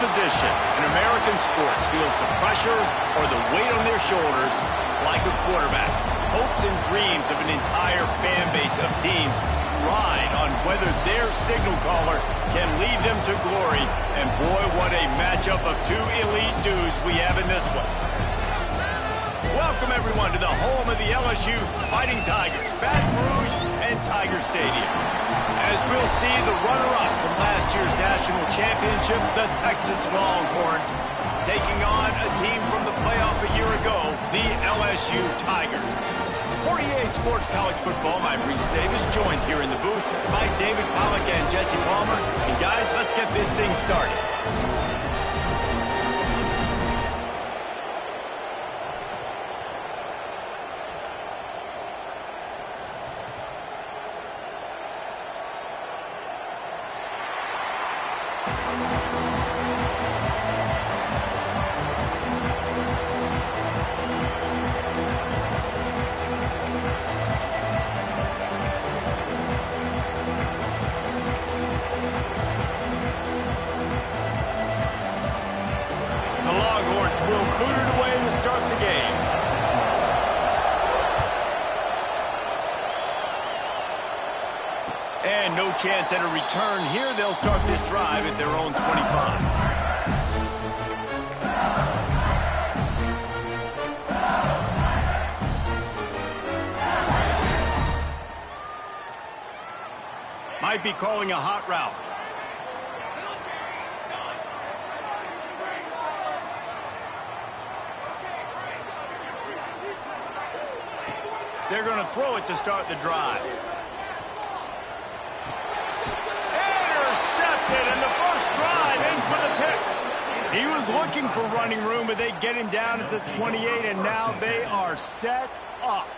position in American sports feels the pressure or the weight on their shoulders like a quarterback. Hopes and dreams of an entire fan base of teams ride on whether their signal caller can lead them to glory. And boy, what a matchup of two elite dudes we have in this one. Welcome, everyone, to the home of the LSU Fighting Tigers, Baton Rouge and Tiger Stadium. As we'll see, the runner-up from last year's national championship, the Texas Longhorns, taking on a team from the playoff a year ago, the LSU Tigers. For EA Sports College Football, I'm Reese Davis, joined here in the booth by David Pollack and Jesse Palmer. And guys, let's get this thing started. Will boot it away to start the game. And no chance at a return here. They'll start this drive at their own 25. Might be calling a hot route. They're going to throw it to start the drive. Intercepted, and the first drive ends with a pick. He was looking for running room, but they get him down at the 28, and now they are set up.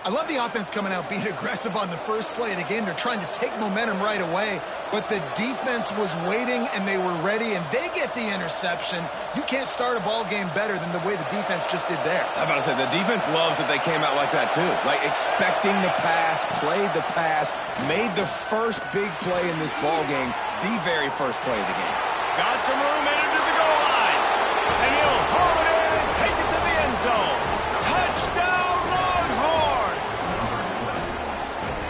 I love the offense coming out being aggressive on the first play of the game. They're trying to take momentum right away, but the defense was waiting, and they were ready, and they get the interception. You can't start a ball game better than the way the defense just did there. I'm about to say, the defense loves that they came out like that, too. Like, expecting the pass, played the pass, made the first big play in this ball game, the very first play of the game. Got some room, entered to the goal line, and he'll haul it in and take it to the end zone. Touchdown, Longhorns!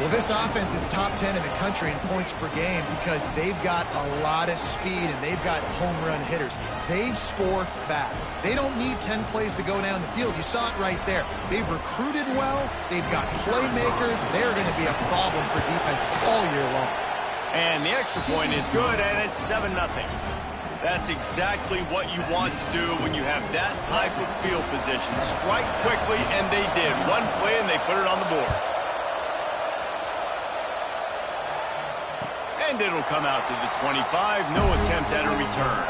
Well, this offense is top 10 in the country in points per game because they've got a lot of speed and they've got home run hitters. They score fast. They don't need 10 plays to go down the field. You saw it right there. They've recruited well. They've got playmakers. They're going to be a problem for defense all year long. And the extra point is good, and it's 7-0. That's exactly what you want to do when you have that type of field position. Strike quickly, and they did. One play, and they put it on the board. And it'll come out to the 25. No attempt at a return.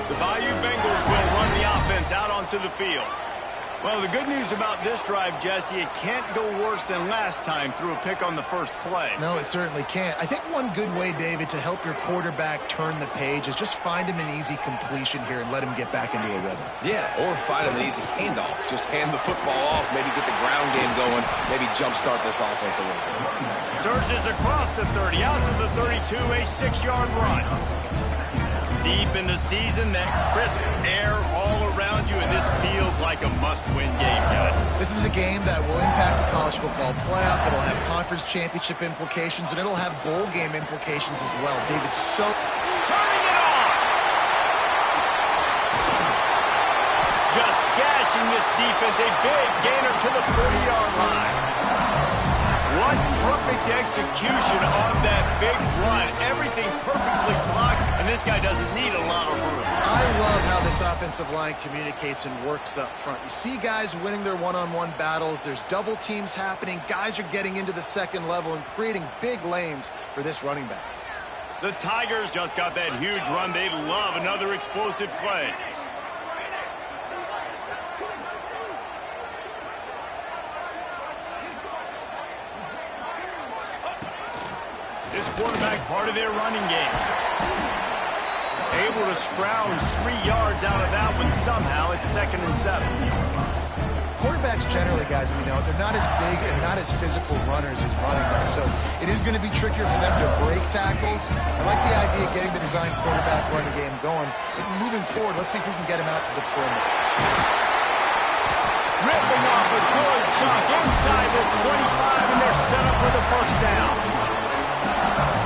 The Bayou Bengals will run the offense out onto the field. Well, the good news about this drive, Jesse, it can't go worse than last time through a pick on the first play. No, it certainly can't. I think one good way, David, to help your quarterback turn the page is just find him an easy completion here and let him get back into a rhythm. Yeah, or find him an easy handoff. Just hand the football off, maybe get the ground game going, maybe jumpstart this offense a little bit. Surges across the 30, out to the 32, a 6-yard run. Deep in the season, that crisp air all around you, and this feels like a must-win game, guys. This is a game that will impact the college football playoff. It'll have conference championship implications, and it'll have bowl game implications as well. David, so... Turning it on! Just gashing this defense, a big gainer to the 30-yard line. What perfect execution on that big run. Everything perfectly blocked, and this guy doesn't need a lot of room. I love how this offensive line communicates and works up front. You see guys winning their one-on-one battles. There's double teams happening. Guys are getting into the second level and creating big lanes for this running back. The Tigers just got that huge run. They love another explosive play. This quarterback, part of their running game. Able to scrounge 3 yards out of that one somehow. It's 2nd and 7. quarterbacks generally, guys, we know, they're not as big and not as physical runners as running backs. So it is going to be trickier for them to break tackles. I like the idea of getting the design quarterback running game going. But moving forward, let's see if we can get him out to the perimeter. Ripping off a good chunk inside the 25, and they're set up for the first down.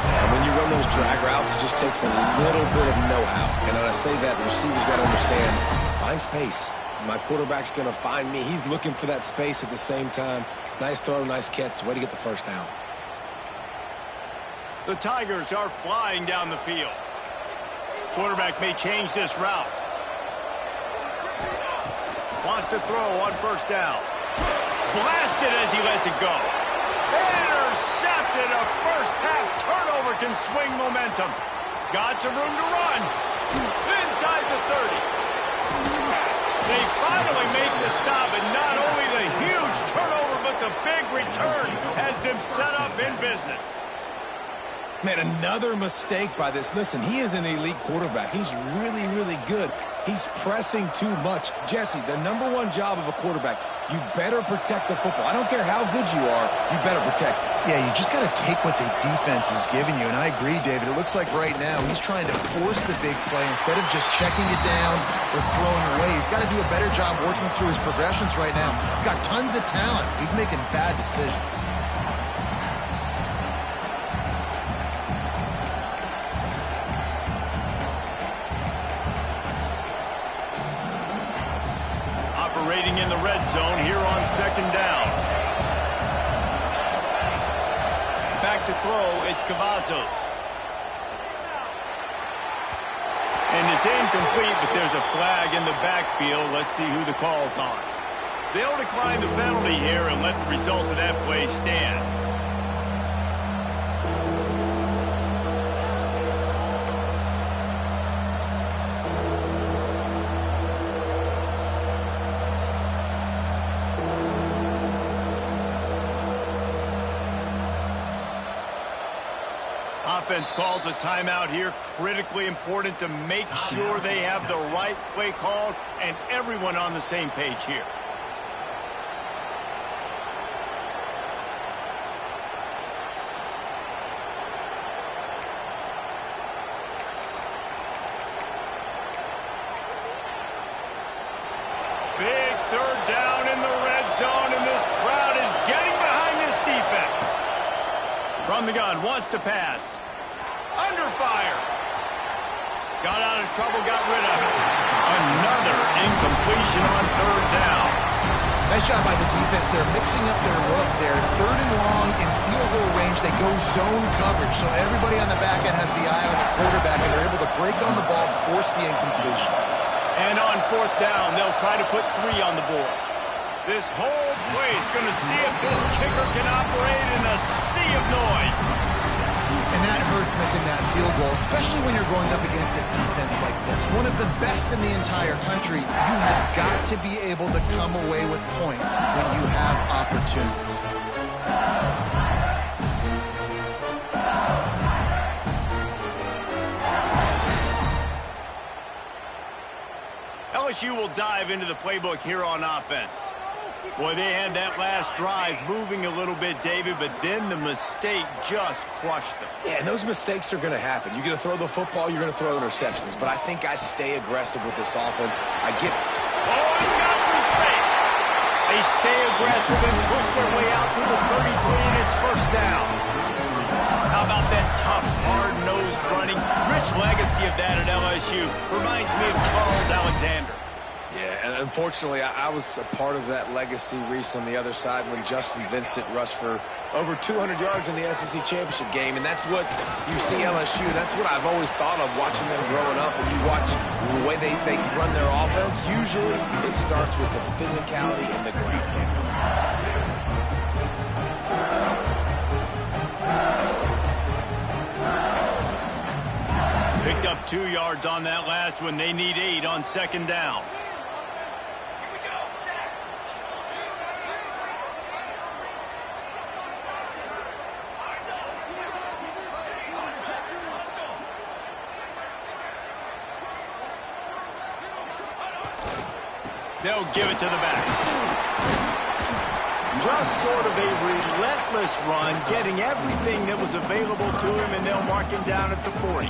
And when you run those drag routes, it just takes a little bit of know-how. And when I say that, the receiver's got to understand, find space. My quarterback's going to find me. He's looking for that space at the same time. Nice throw, nice catch. Way to get the first down. The Tigers are flying down the field. Quarterback may change this route. Wants to throw on first down. Blasted as he lets it go. Intercepted. A first half turnover can swing momentum. Got some room to run. Inside the 30. They finally make the stop, and not only the huge turnover, but the big return has them set up in business. Man, another mistake by this. Listen, he is an elite quarterback. He's really, really good. He's pressing too much. Jesse, the #1 job of a quarterback, you better protect the football. I don't care how good you are, you better protect it. Yeah, you just got to take what the defense is giving you. And I agree, David. It looks like right now he's trying to force the big play instead of just checking it down or throwing away. He's got to do a better job working through his progressions right now. He's got tons of talent. He's making bad decisions. Operating in the red zone here on second down. Back to throw, it's Cavazos. And it's incomplete, but there's a flag in the backfield. Let's see who the call's on. They'll decline the penalty here and let the result of that play stand. Offense calls a timeout here. Critically important to make sure they have the right play called and everyone on the same page here. Big third down in the red zone, and this crowd is getting behind this defense. From the gun, wants to pass. Under fire. Got out of trouble, got rid of it. Another incompletion on third down. Nice job by the defense. They're mixing up their look. They're third and long in field goal range. They go zone coverage, so everybody on the back end has the eye on the quarterback, and they're able to break on the ball, force the incompletion. And on fourth down, they'll try to put 3 on the board. This whole place going to see if this kicker can operate in a sea of noise. And that hurts missing that field goal, especially when you're going up against a defense like this. One of the best in the entire country. You have got to be able to come away with points when you have opportunities. LSU will dive into the playbook here on offense. Boy, they had that last drive moving a little bit, David, but then the mistake just crushed them. Yeah, and those mistakes are going to happen. You're going to throw the football, you're going to throw interceptions. But I think I stay aggressive with this offense. I get... Oh, he's got some space. They stay aggressive and push their way out to the 33, and it's first down. How about that tough, hard-nosed running? Rich legacy of that at LSU. Reminds me of Charles Alexander. Yeah, and unfortunately, I was a part of that legacy, Reese, on the other side when Justin Vincent rushed for over 200 yards in the SEC championship game, and that's what you see LSU. That's what I've always thought of watching them growing up, and you watch the way they run their offense. Usually, it starts with the physicality and the ground game. Picked up 2 yards on that last one. They need 8 on second down. They'll give it to the back. Just sort of a relentless run, getting everything that was available to him, and they'll mark him down at the 40.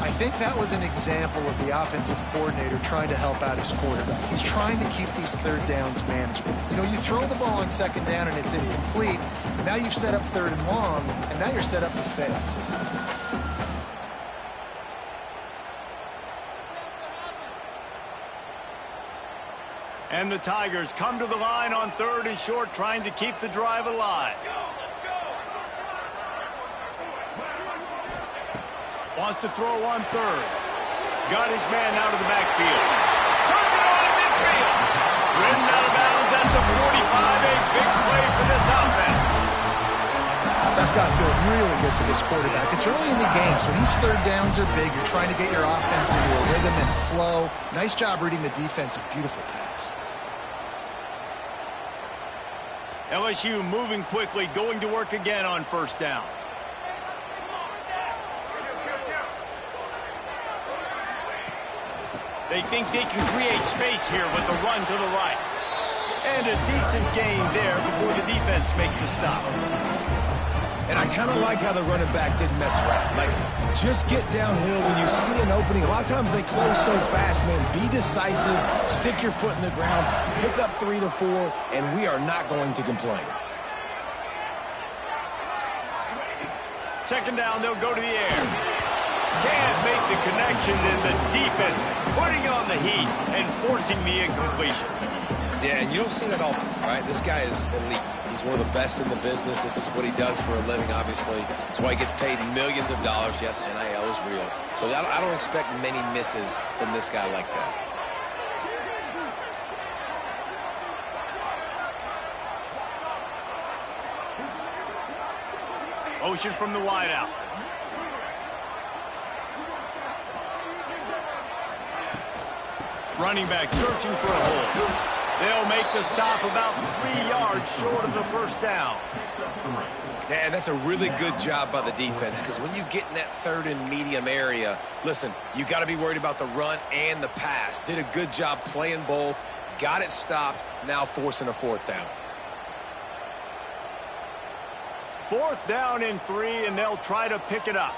I think that was an example of the offensive coordinator trying to help out his quarterback. He's trying to keep these third downs manageable. You know, you throw the ball on second down and it's incomplete. Now you've set up third and long, and now you're set up to fail. And the Tigers come to the line on third and short, trying to keep the drive alive. Wants to throw on third. Got his man out of the backfield. Turns it on in midfield. Ridden out of bounds at the 45. A big play for this offense. That's got to feel really good for this quarterback. It's early in the game, so these third downs are big. You're trying to get your offense into a rhythm and flow. Nice job reading the defense. A beautiful pass. LSU moving quickly, going to work again on first down. They think they can create space here with a run to the right. And a decent gain there before the defense makes the stop. And I kind of like how the running back didn't mess around. Like, just get downhill when you see an opening. A lot of times they close so fast, man. Be decisive, stick your foot in the ground, pick up 3 to 4, and we are not going to complain. Second down, they'll go to the air. Can't make the connection, and the defense putting on the heat and forcing the incompletion. Yeah, and you don't see that often, right? This guy is elite. He's one of the best in the business. This is what he does for a living, obviously. That's why he gets paid millions of dollars. Yes, NIL is real. So I don't expect many misses from this guy like that. Motion from the wideout. Running back searching for a hole. They'll make the stop about 3 yards short of the first down. Yeah, that's a really good job by the defense, because when you get in that third and medium area, listen, you got to be worried about the run and the pass. Did a good job playing both, got it stopped, now forcing a fourth down. Fourth down and 3, and they'll try to pick it up.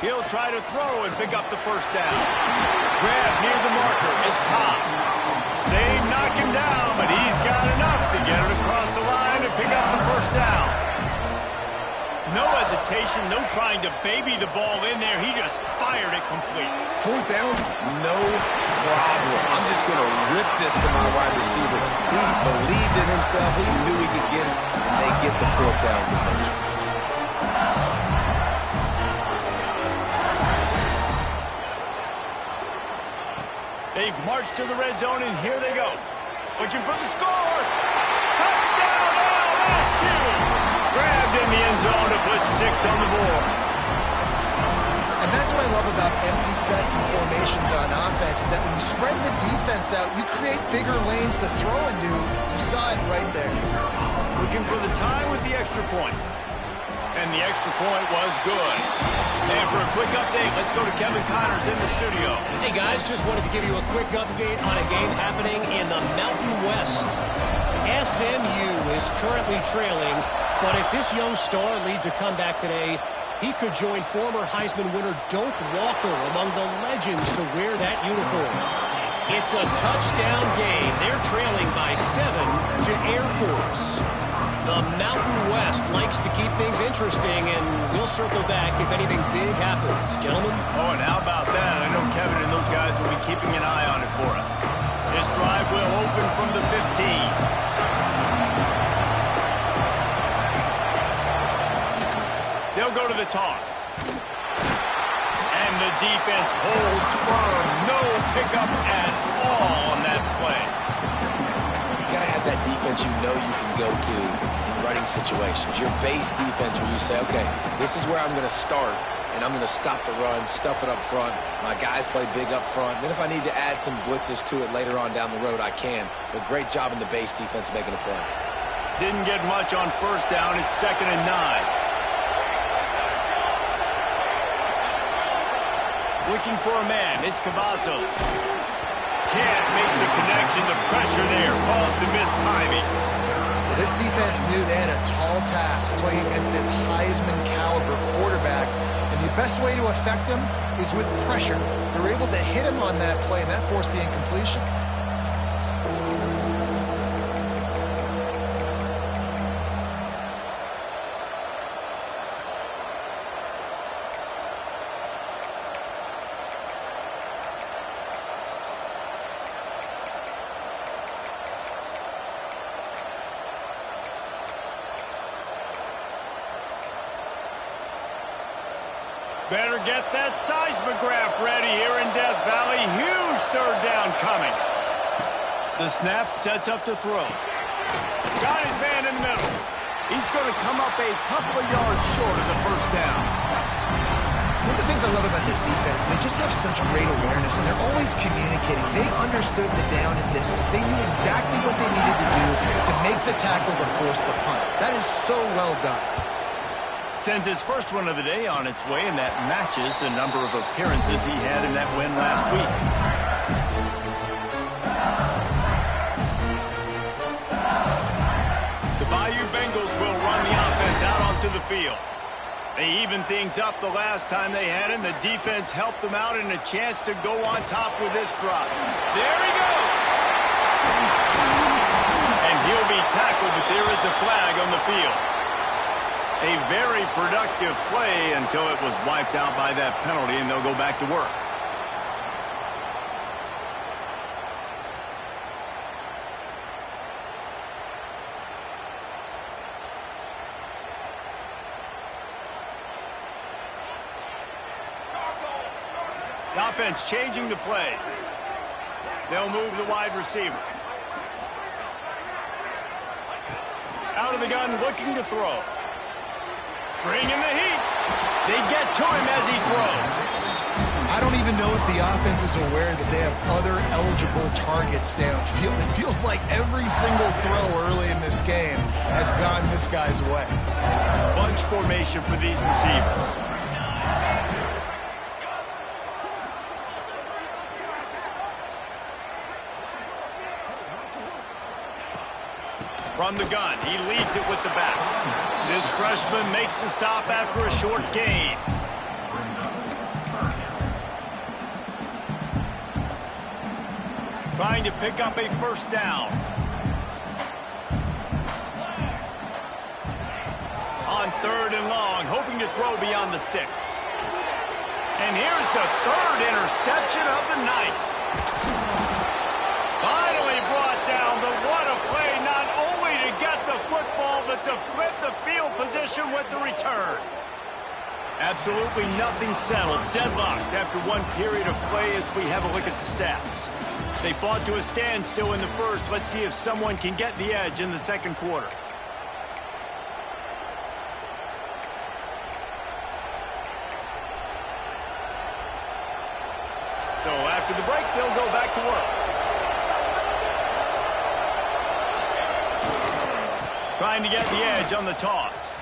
He'll try to throw and pick up the first down. Grab near the marker. It's Cobb. They knock him down, but he's got enough to get it across the line and pick up the first down. No hesitation, no trying to baby the ball in there. He just fired it complete. Fourth down, no problem. I'm just going to rip this to my wide receiver. He believed in himself. He knew he could get it, and they get the fourth down conversion. They've marched to the red zone, and here they go. Looking for the score. Touchdown, LSU! Grabbed in the end zone to put 6 on the board. And that's what I love about empty sets and formations on offense, is that when you spread the defense out, you create bigger lanes to throw into. You saw it right there. Looking for the time with the extra point. And the extra point was good. And for a quick update, let's go to Kevin Connors in the studio. Hey, guys, just wanted to give you a quick update on a game happening in the Mountain West. SMU is currently trailing, but if this young star leads a comeback today, he could join former Heisman winner Doak Walker among the legends to wear that uniform. It's a touchdown game. They're trailing by 7 to Air Force. The Mountain West likes to keep things interesting, and we'll circle back if anything big happens. Gentlemen? Oh, and how about that? I know Kevin and those guys will be keeping an eye on it for us. This drive will open from the 15. They'll go to the toss. And the defense holds firm. No pickup at all on that play. You got to have that defense you know you can go to in running situations. Your base defense where you say, okay, this is where I'm going to start, and I'm going to stop the run, stuff it up front. My guys play big up front. Then if I need to add some blitzes to it later on down the road, I can. But great job in the base defense making a play. Didn't get much on first down. It's 2nd and 9. Looking for a man. It's Cavazos. can't make the connection. The pressure there caused the missed timing. Well, this defense knew they had a tall task playing against this Heisman caliber quarterback, and the best way to affect him is with pressure. They were able to hit him on that play, and that forced the incompletion. Better get that seismograph ready here in Death Valley. Huge third down coming. The snap sets up to throw. Got his man in the middle. He's going to come up a couple of yards short of the first down. One of the things I love about this defense, they just have such great awareness, and they're always communicating. They understood the down and distance. They knew exactly what they needed to do to make the tackle to force the punt. That is so well done. Sends his first one of the day on its way, and that matches the number of appearances he had in that win last week. The Bayou Bengals will run the offense out onto the field. They evened things up the last time they had him. The defense helped them out, and a chance to go on top with this drop. There he goes! And he'll be tackled, but there is a flag on the field. A very productive play until it was wiped out by that penalty, and they'll go back to work. The offense changing the play. They'll move the wide receiver. Out of the gun, looking to throw. Bringing the heat. They get to him as he throws. I don't even know if the offense is aware that they have other eligible targets downfield. It feels like every single throw early in this game has gone this guy's way. Bunch formation for these receivers. From the gun, he leads it with the back. This freshman makes the stop after a short gain. Trying to pick up a first down. On third and long, hoping to throw beyond the sticks. And here's the third interception of the night. Finally brought down, but what a play, not only to get the football, but to flip the field position with the return. Absolutely nothing settled, deadlocked after one period of play as we have a look at the stats. They fought to a standstill in the first. Let's see if someone can get the edge in the second quarter. So after the break, they'll go back to work. Trying to get the edge on the toss.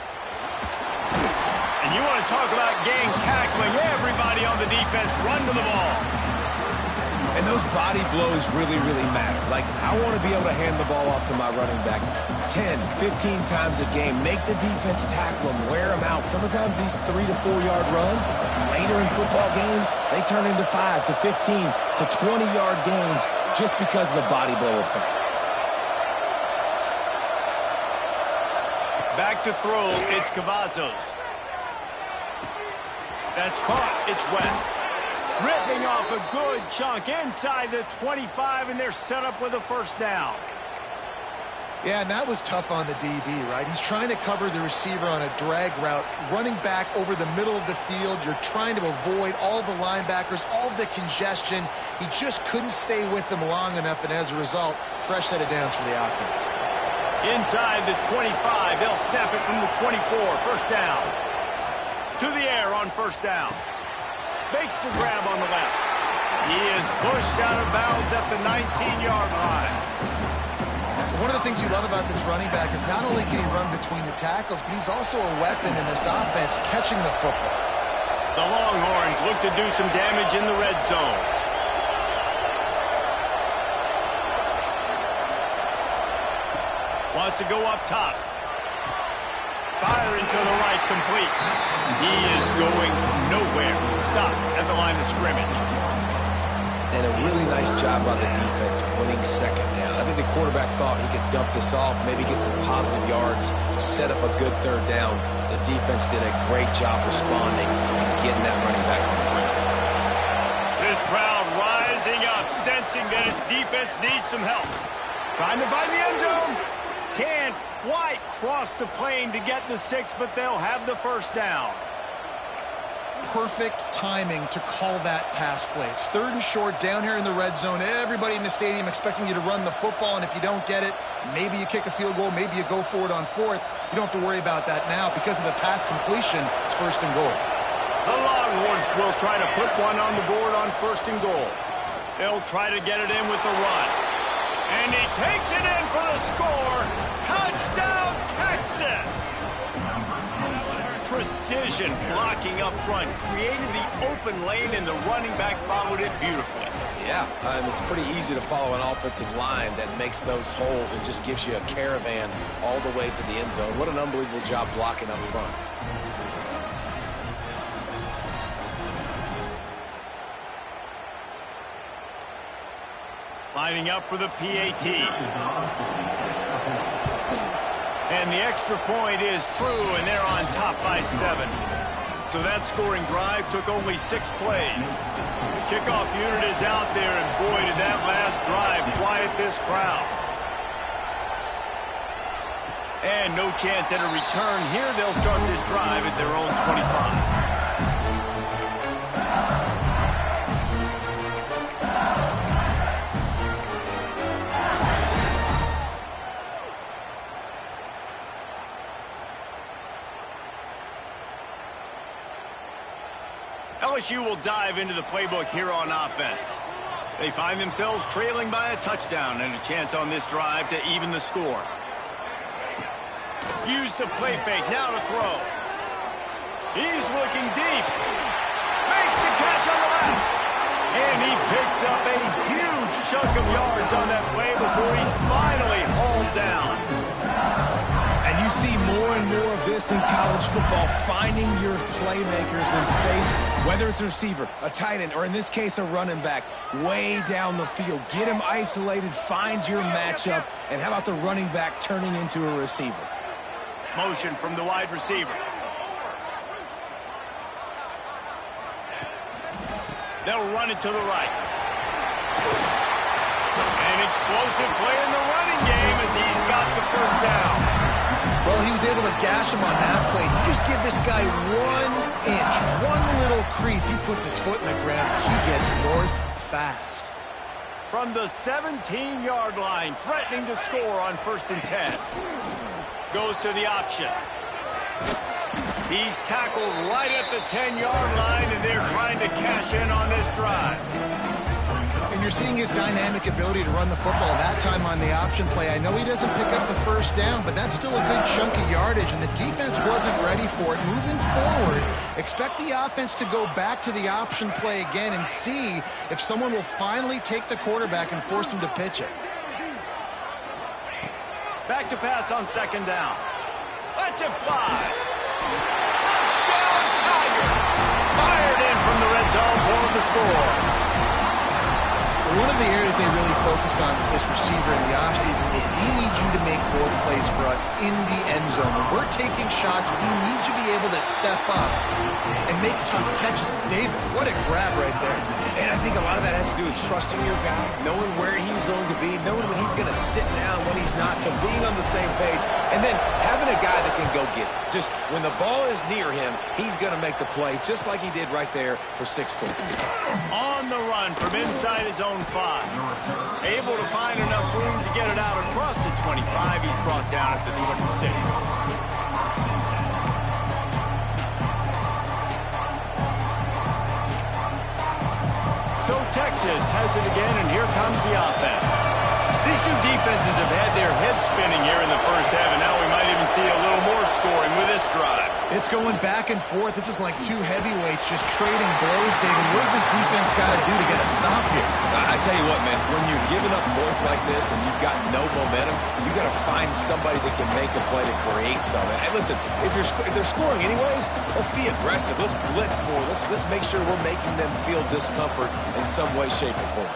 And you want to talk about gang tackling. Everybody on the defense run to the ball. And those body blows really, really matter. Like, I want to be able to hand the ball off to my running back 10, 15 times a game. Make the defense tackle them, wear them out. Sometimes these 3 to 4 yard runs, later in football games, they turn into 5 to 15 to 20 yard gains just because of the body blow effect. Back to throw, it's Cavazos. That's caught, it's West. Ripping off a good chunk inside the 25, and they're set up with a first down. Yeah, and that was tough on the DB, right? He's trying to cover the receiver on a drag route, running back over the middle of the field. You're trying to avoid all the linebackers, all of the congestion. He just couldn't stay with them long enough, and as a result, fresh set of downs for the offense. Inside the 25, they'll snap it from the 24, first down. To the air on first down. Makes the grab on the left. He is pushed out of bounds at the 19-yard line. One of the things you love about this running back is not only can he run between the tackles, but he's also a weapon in this offense, catching the football. The Longhorns look to do some damage in the red zone. Wants to go up top. Firing to the right, complete. He is going nowhere. Stop at the line of scrimmage. And a really nice job by the defense winning second down. I think the quarterback thought he could dump this off, maybe get some positive yards, set up a good third down. The defense did a great job responding and getting that running back on the ground. This crowd rising up, sensing that its defense needs some help. Trying to find the end zone. Can't quite cross the plane to get the 6, but they'll have the first down. Perfect timing to call that pass play. It's 3rd and short down here in the red zone. Everybody in the stadium expecting you to run the football, and if you don't get it, maybe you kick a field goal, maybe you go for it on 4th. You don't have to worry about that now. Because of the pass completion, it's 1st and goal. The Longhorns will try to put one on the board on 1st and goal. They'll try to get it in with the run. And he takes it in for the score. Touchdown, Texas! Precision blocking up front. Created the open lane, and the running back followed it beautifully. Yeah, it's pretty easy to follow an offensive line that makes those holes and just gives you a caravan all the way to the end zone. What an unbelievable job blocking up front. Lining up for the PAT. And the extra point is true, and they're on top by 7. So that scoring drive took only 6 plays. The kickoff unit is out there, and boy, did that last drive quiet this crowd. And no chance at a return here. They'll start this drive at their own 25. LSU will dive into the playbook here on offense. They find themselves trailing by a touchdown and a chance on this drive to even the score. Use the play fake, now to throw. He's looking deep. Makes the catch on the left. And he picks up a huge chunk of yards on that play before he's finally hauled down. And you see more and more of this in college football, finding your playmakers in space, whether it's a receiver, a tight end, or in this case, a running back, way down the field. Get him isolated, find your matchup, and how about the running back turning into a receiver? Motion from the wide receiver. They'll run it to the right. An explosive play in the running game as he's got the first down. Well, he was able to gash him on that play. You just give this guy 1 inch, one little crease. He puts his foot in the ground. He gets north fast. From the 17-yard line, threatening to score on 1st and 10. Goes to the option. He's tackled right at the 10-yard line, and they're trying to cash in on this drive. And you're seeing his dynamic ability to run the football that time on the option play. I know he doesn't pick up the first down, but that's still a good chunk of yardage, and the defense wasn't ready for it. Moving forward, expect the offense to go back to the option play again and see if someone will finally take the quarterback and force him to pitch it. Back to pass on 2nd down. Let's it fly. Touchdown, Tigers! Fired in from the red zone for the score. One of the areas they really focused on with this receiver in the offseason was we need you to make more plays for us in the end zone. When we're taking shots, we need you to be able to step up and make tough catches. David, what a grab right there. And I think a lot of that has to do with trusting your guy, knowing where he's going to be, knowing when he's going to sit down, when he's not, so being on the same page, and then having a guy that can go get it. Just when the ball is near him, he's going to make the play, just like he did right there for 6 points. On the run from inside his own 5. Able to find enough room to get it out across the 25. He's brought down at the 26. So Texas has it again, and here comes the offense. These two defenses have had their heads spinning here in the first half, and now we might even see a little more scoring with this drive. It's going back and forth. This is like two heavyweights just trading blows, David. What does this defense got to do to get a stop here? I tell you what, man, when you're giving up points like this and you've got no momentum, you got to find somebody that can make a play to create something. And listen, if they're scoring anyways, let's be aggressive. Let's blitz more. Let's make sure we're making them feel discomfort in some way, shape, or form.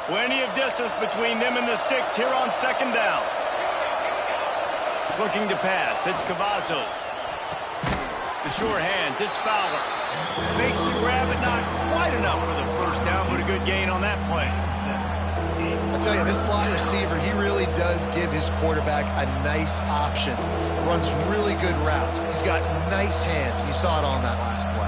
Plenty of distance between them and the sticks here on second down. Looking to pass. It's Cavazos. The short hands. It's Fowler. Makes the grab, but not quite enough for the first down, but a good gain on that play. I tell you, this slot receiver, he really does give his quarterback a nice option. Runs really good routes. He's got nice hands. You saw it on that last play.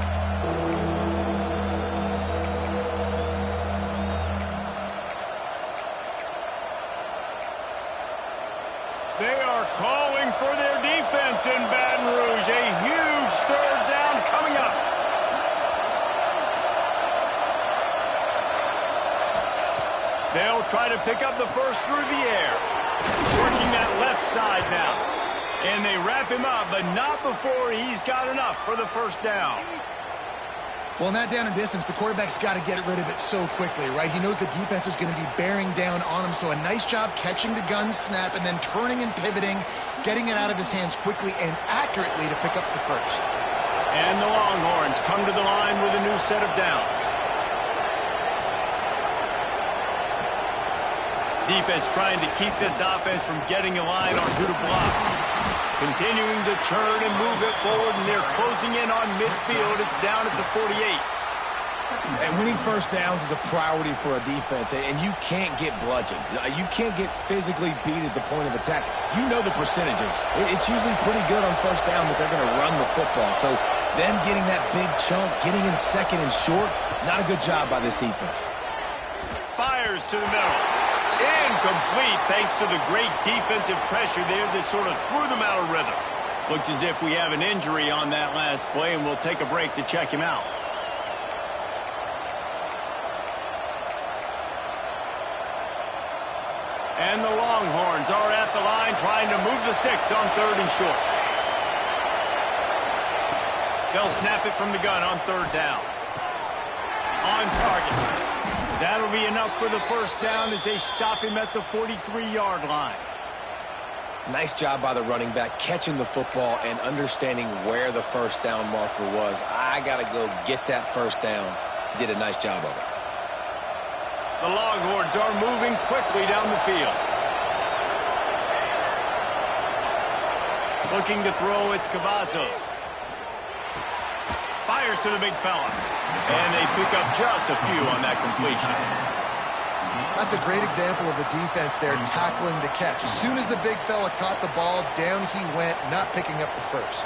They are calling for their defense in Baton Rouge. A huge third down coming up. They'll try to pick up the first through the air. Working that left side now. And they wrap him up, but not before he's got enough for the first down. Well, in that down and distance, the quarterback's got to get rid of it so quickly, right? He knows the defense is going to be bearing down on him, so a nice job catching the gun snap and then turning and pivoting, getting it out of his hands quickly and accurately to pick up the first. And the Longhorns come to the line with a new set of downs. Defense trying to keep this offense from getting a line on who to block. Continuing to turn and move it forward, and they're closing in on midfield. It's down at the 48. And winning first downs is a priority for a defense, and you can't get bludgeoned. You can't get physically beat at the point of attack. You know the percentages. It's usually pretty good on first down that they're going to run the football. So them getting that big chunk, getting in second and short, not a good job by this defense. Fires to the middle. Incomplete thanks to the great defensive pressure there that sort of threw them out of rhythm. Looks as if we have an injury on that last play, and we'll take a break to check him out. And the Longhorns are at the line trying to move the sticks on third and short. They'll snap it from the gun on third down. On target. That'll be enough for the first down as they stop him at the 43-yard line. Nice job by the running back, catching the football and understanding where the first down marker was. I got to go get that first down. He did a nice job of it. The Longhorns are moving quickly down the field. Looking to throw, it's Cavazos. Fires to the big fella. And they pick up just a few on that completion. That's a great example of the defense there tackling the catch. As soon as the big fella caught the ball, down he went, not picking up the first.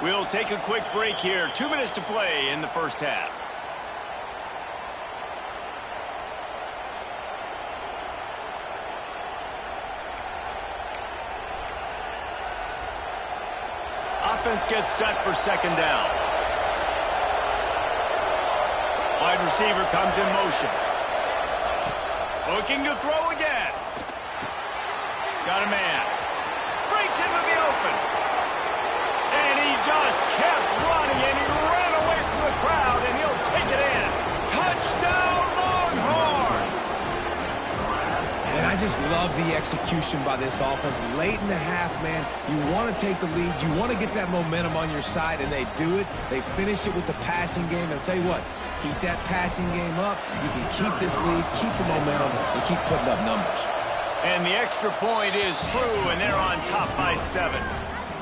We'll take a quick break here. 2 minutes to play in the first half. Offense gets set for second down. Wide receiver comes in motion. Looking to throw again. Got a man. Breaks into the open. And he just kept running, and he ran away from the crowd, and he'll take it in. Touchdown, Longhorns! And I just love the execution by this offense. Late in the half, man, you want to take the lead. You want to get that momentum on your side, and they do it. They finish it with the passing game. And I'll tell you what, keep that passing game up. You can keep this lead, keep the momentum, and keep putting up numbers. And the extra point is true, and they're on top by 7.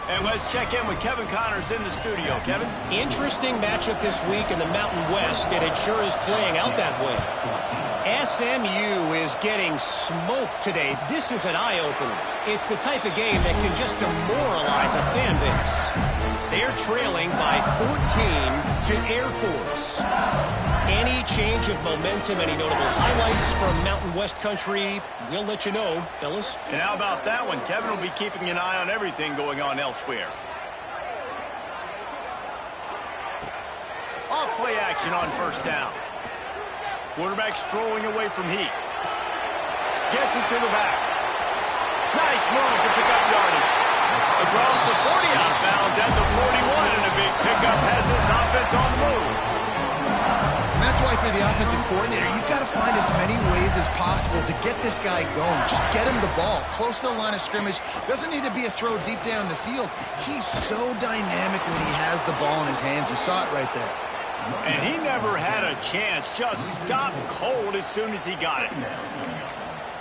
And let's check in with Kevin Connors in the studio. Kevin? Interesting matchup this week in the Mountain West, and it sure is playing out that way. SMU is getting smoked today. This is an eye-opener. It's the type of game that can just demoralize a fan base. They're trailing by 14 to Air Force. Any change of momentum, any notable highlights from Mountain West Country, we'll let you know, fellas. And how about that one? Kevin will be keeping an eye on everything going on elsewhere. Off-play action on first down. Quarterback strolling away from heat. Gets it to the back. Nice move to pick up yardage. Across the 40 out of bounds at the 41, and a big pickup has this offense on the move. And that's why for the offensive coordinator, you've got to find as many ways as possible to get this guy going. Just get him the ball close to the line of scrimmage. Doesn't need to be a throw deep down the field. He's so dynamic when he has the ball in his hands. You saw it right there. And he never had a chance. Just stopped cold as soon as he got it.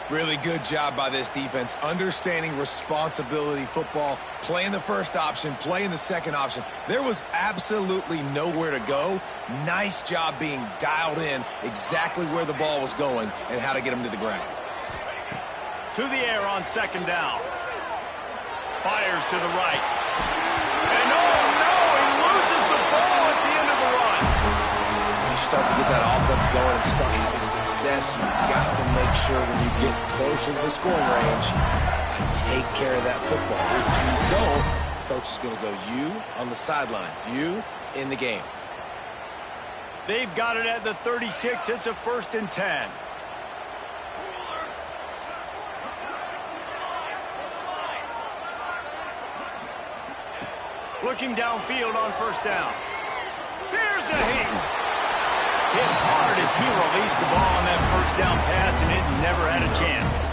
Really good job by this defense, understanding responsibility football, playing the first option, playing the second option. There was absolutely nowhere to go. Nice job being dialed in exactly where the ball was going and how to get him to the ground. To the air on second down. Fires to the right. And oh no, he loses the ball at the end of the run. When you start to get that offense going and start having success, you've got to make sure when you get closer to the scoring range, you take care of that football. If you don't, coach is going to go you on the sideline, you in the game. They've got it at the 36. It's a 1st and 10. Looking downfield on first down. Here's a hit. Hit hard as he released the ball on that first down pass, and it never had a chance.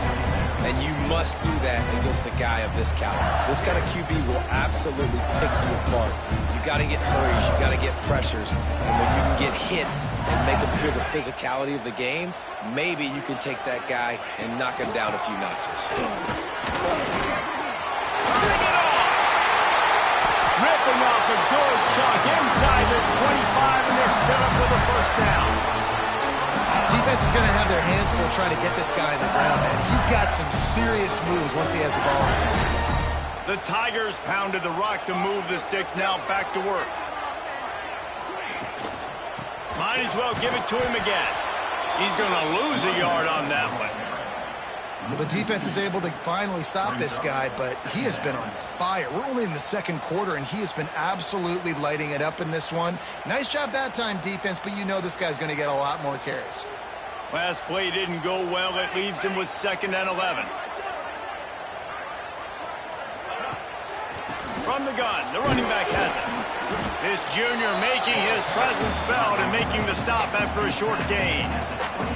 And you must do that against a guy of this caliber. This kind of QB will absolutely pick you apart. You got to get hurries, you got to get pressures, and when you can get hits and make them feel the physicality of the game, maybe you can take that guy and knock him down a few notches. Bring it on! Ripping off a good chunk inside the 25, and they're set up with a first down. Defense is going to have their hands full trying to get this guy on the ground, man. He's got some serious moves once he has the ball in his hands. The Tigers pounded the rock to move the sticks. Now back to work. Might as well give it to him again. He's going to lose a yard on that one. Well, the defense is able to finally stop this guy, but he has been on fire. We're only in the second quarter, and he has been absolutely lighting it up in this one. Nice job that time, defense, but you know this guy's going to get a lot more carries. Last play didn't go well. It leaves him with 2nd and 11. From the gun, the running back has it. This junior making his presence felt and making the stop after a short gain.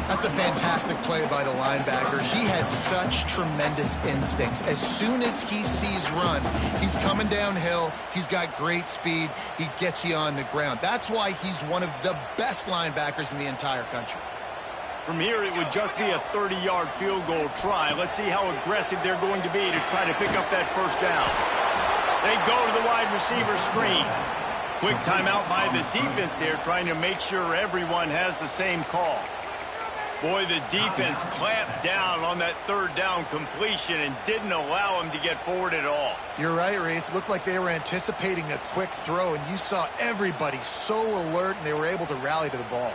That's a fantastic play by the linebacker. He has such tremendous instincts. As soon as he sees run, he's coming downhill. He's got great speed. He gets you on the ground. That's why he's one of the best linebackers in the entire country. From here, it would just be a 30-yard field goal try. Let's see how aggressive they're going to be to try to pick up that first down. They go to the wide receiver screen. Quick timeout by the defense there, trying to make sure everyone has the same call. Boy, the defense clamped down on that 3rd down completion and didn't allow him to get forward at all. You're right, Reese. It looked like they were anticipating a quick throw, and you saw everybody so alert, and they were able to rally to the ball.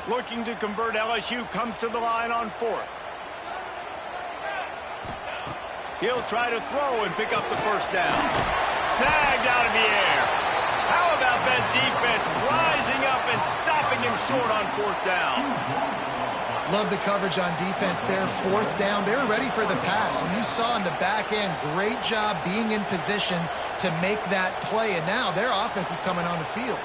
Looking to convert, LSU comes to the line on 4th. He'll try to throw and pick up the first down. Snagged out of the air. How about that defense rising up and stopping him short on 4th down? Love the coverage on defense there. 4th down. They were ready for the pass. And you saw in the back end, great job being in position to make that play. And now their offense is coming on the field.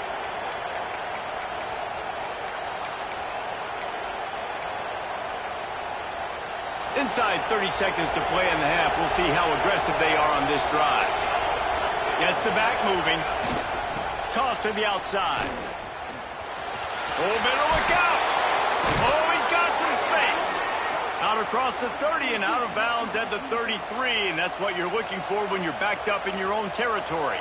Inside 30 seconds to play in the half. We'll see how aggressive they are on this drive. Gets the back moving. Toss to the outside. Oh, better look out. Oh, he's got some space. Out across the 30 and out of bounds at the 33, and that's what you're looking for when you're backed up in your own territory.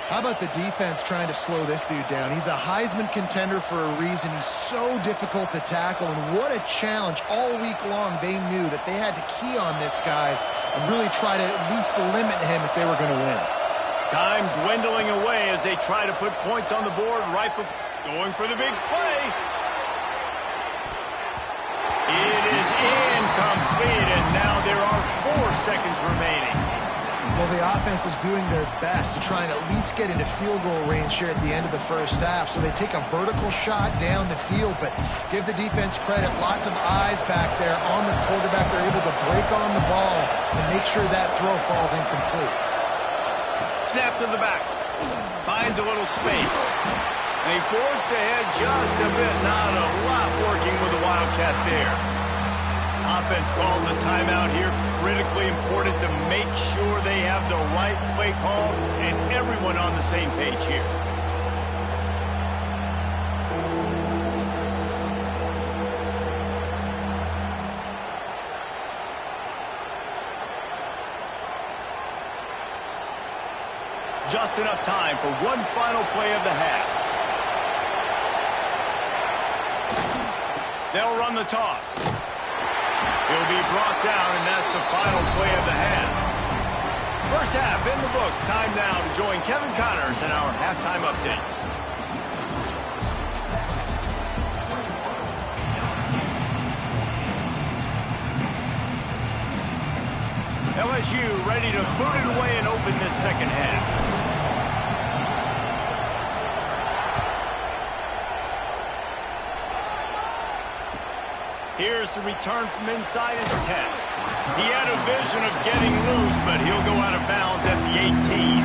How about the defense trying to slow this dude down? He's a Heisman contender for a reason. He's so difficult to tackle, and what a challenge. All week long, they knew that they had to key on this guy and really try to at least limit him if they were going to win. Time dwindling away as they try to put points on the board right before going for the big play. It is incomplete, and now there are 4 seconds remaining. Well, the offense is doing their best to try and at least get into field goal range here at the end of the first half. So they take a vertical shot down the field, but give the defense credit. Lots of eyes back there on the quarterback. They're able to break on the ball and make sure that throw falls incomplete. Snap to the back. Finds a little space. And he forced ahead just a bit. Not a lot working with the Wildcat there. Offense calls a timeout here. Critically important to make sure they have the right play call and everyone on the same page here. Just enough time for one final play of the half. They'll run the toss. He'll be brought down, and that's the final play of the half. First half in the books. Time now to join Kevin Connors in our halftime update. LSU ready to boot it away and open this second half. Here's the return from inside his 10. He had a vision of getting loose, but he'll go out of bounds at the 18.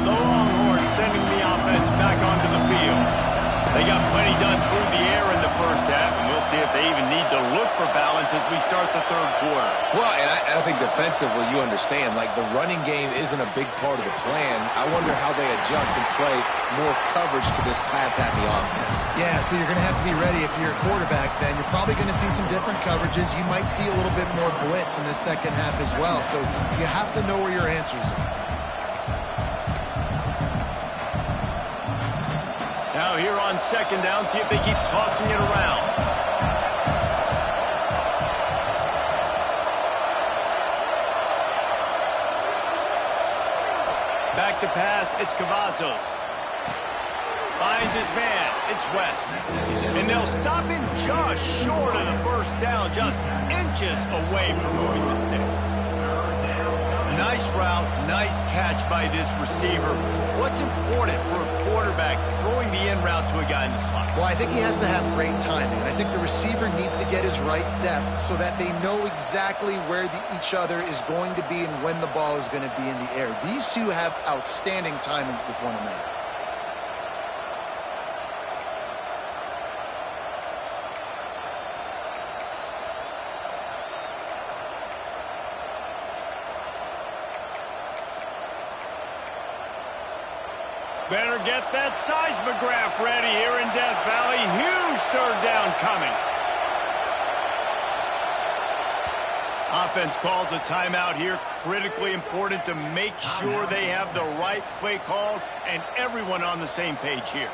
The Longhorns sending the offense back onto the field. They got plenty done through the air in the first half, and we'll see if they even need to look for balance as we start the third quarter. Well, and I think defensively, you understand, like the running game isn't a big part of the plan. I wonder how they adjust and play more coverage to this pass-happy offense. Yeah, so you're going to have to be ready if you're a quarterback then. You're probably going to see some different coverages. You might see a little bit more blitz in the second half as well. So you have to know where your answers are. Now here on second down, see if they keep tossing it around. Back to pass, it's Cavazos. Finds his man, it's West. And they'll stop him just short of the first down, just inches away from moving the sticks. Nice route, nice catch by this receiver. What's important for a quarterback throwing the in route to a guy in the slot? Well, I think he has to have great timing. I think the receiver needs to get his right depth so that they know exactly where each other is going to be and when the ball is going to be in the air. These two have outstanding timing with one another. Better get that seismograph ready here in Death Valley. Huge third down coming. Offense calls a timeout here. Critically important to make sure they have the right play call and everyone on the same page here.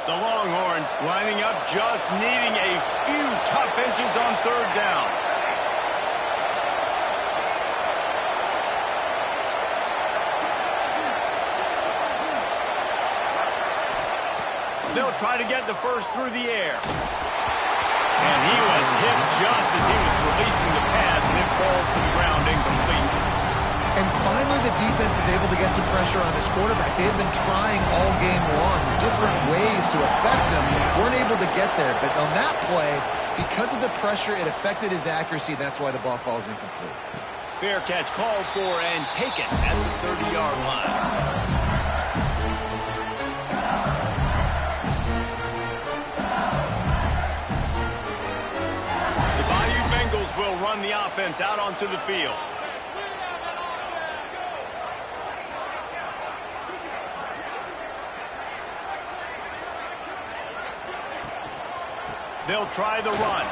The Longhorns lining up, just needing a few tough inches on third down. They'll try to get the first through the air. And he was hit just as he was releasing the pass, and it falls to the ground incomplete. And finally, the defense is able to get some pressure on this quarterback. They have been trying all game long different ways to affect him. Weren't able to get there. But on that play, because of the pressure, it affected his accuracy. That's why the ball falls incomplete. Fair catch called for and taken at the 30-yard line. The Bayou Bengals will run the offense out onto the field. They'll try the run.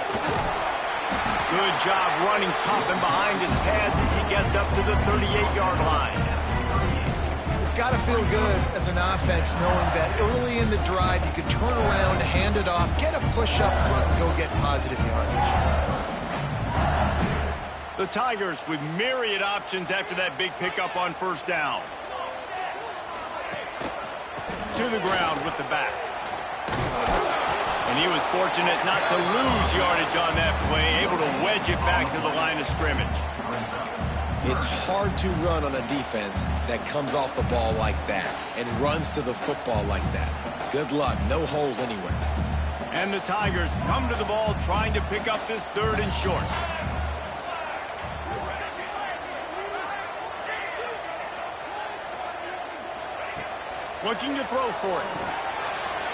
Good job running tough and behind his pads as he gets up to the 38-yard line. It's got to feel good as an offense knowing that early in the drive you could turn around, hand it off, get a push up front, and go get positive yardage. The Tigers with myriad options after that big pickup on first down. To the ground with the back. And he was fortunate not to lose yardage on that play, able to wedge it back to the line of scrimmage. It's hard to run on a defense that comes off the ball like that and runs to the football like that. Good luck. No holes anywhere. And the Tigers come to the ball trying to pick up this 3rd and short. Looking to throw for it.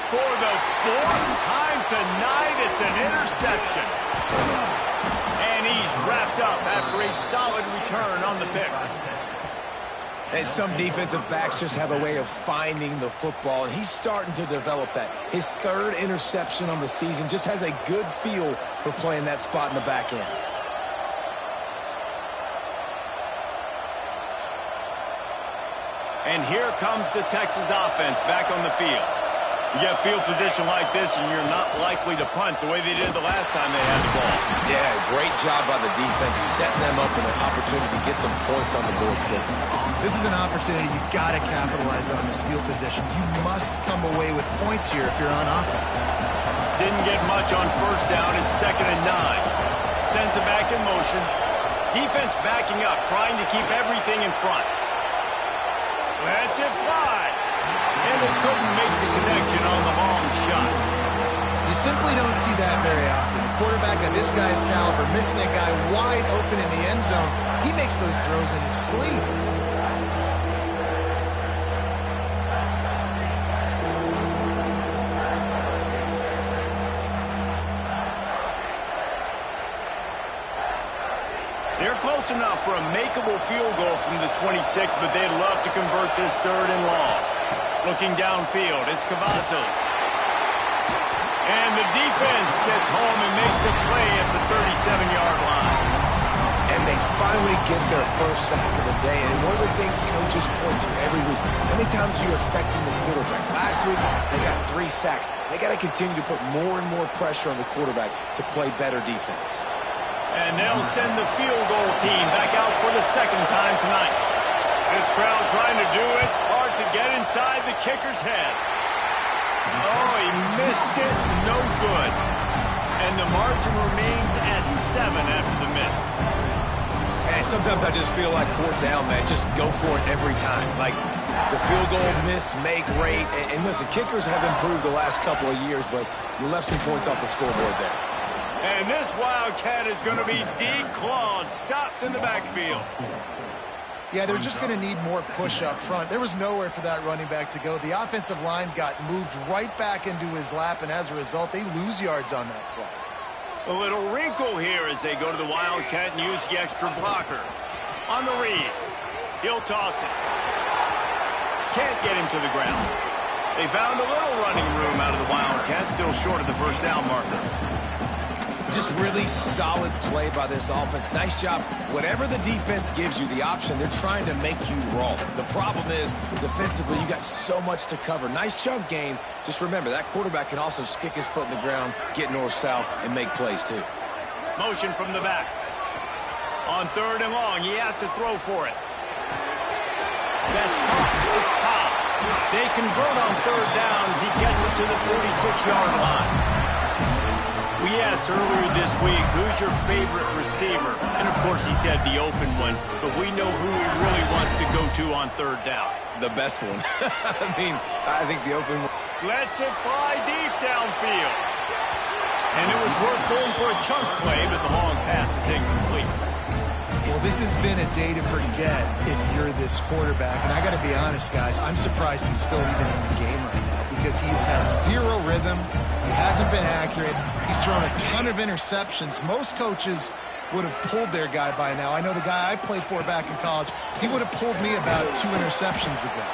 For the 4th time tonight, it's an interception. And he's wrapped up after a solid return on the pick. And some defensive backs just have a way of finding the football, and he's starting to develop that. His 3rd interception on the season, just has a good feel for playing that spot in the back end. And here comes the Texas offense back on the field. You get field position like this, and you're not likely to punt the way they did the last time they had the ball. Yeah, great job by the defense, setting them up with an opportunity to get some points on the board quickly. This is an opportunity you've got to capitalize on this field position. You must come away with points here if you're on offense. Didn't get much on first down. It's 2nd and 9. Sends it back in motion. Defense backing up, trying to keep everything in front. Lets it fly. And they couldn't make the connection on the long shot. You simply don't see that very often. A quarterback of this guy's caliber missing a guy wide open in the end zone. He makes those throws in his sleep. They're close enough for a makeable field goal from the 26, but they'd love to convert this 3rd and long. Looking downfield, it's Cavazos. And the defense gets home and makes a play at the 37-yard line. And they finally get their first sack of the day. And one of the things coaches point to every week, how many times are you affecting the quarterback? Last week, they got 3 sacks. They got to continue to put more and more pressure on the quarterback to play better defense. And they'll send the field goal team back out for the 2nd time tonight. This crowd trying to do its part to get inside the kicker's head. Oh, he missed it. No good. And the margin remains at 7 after the miss. And sometimes I just feel like 4th down, man. Just go for it every time. Like the field goal miss, make rate. And listen, kickers have improved the last couple of years, but you left some points off the scoreboard there. And this Wildcat is going to be declawed, stopped in the backfield. Yeah, they're just going to need more push up front. There was nowhere for that running back to go. The offensive line got moved right back into his lap, and as a result, they lose yards on that play. A little wrinkle here as they go to the Wildcat and use the extra blocker. On the read, he'll toss it. Can't get him to the ground. They found a little running room out of the Wildcat, still short of the first down marker. Just really solid play by this offense. Nice job. Whatever the defense gives you the option, they're trying to make you roll. The problem is, defensively, you got so much to cover. Nice chunk gain. Just remember, that quarterback can also stick his foot in the ground, get north-south, and make plays too. Motion from the back. On 3rd and long, he has to throw for it. That's caught. It's caught. They convert on 3rd down as he gets it to the 46-yard line. We asked earlier this week, who's your favorite receiver? And, of course, he said the open one, but we know who he really wants to go to on 3rd down. The best one. I think the open one. Lets it fly deep downfield. And it was worth going for a chunk play, but the long pass is incomplete. Well, this has been a day to forget if you're this quarterback. And I got to be honest, guys, I'm surprised he's still even in the game right now because he's had 0 rhythm. He hasn't been accurate. He's thrown a ton of interceptions. Most coaches would have pulled their guy by now. I know the guy I played for back in college, he would have pulled me about 2 interceptions ago.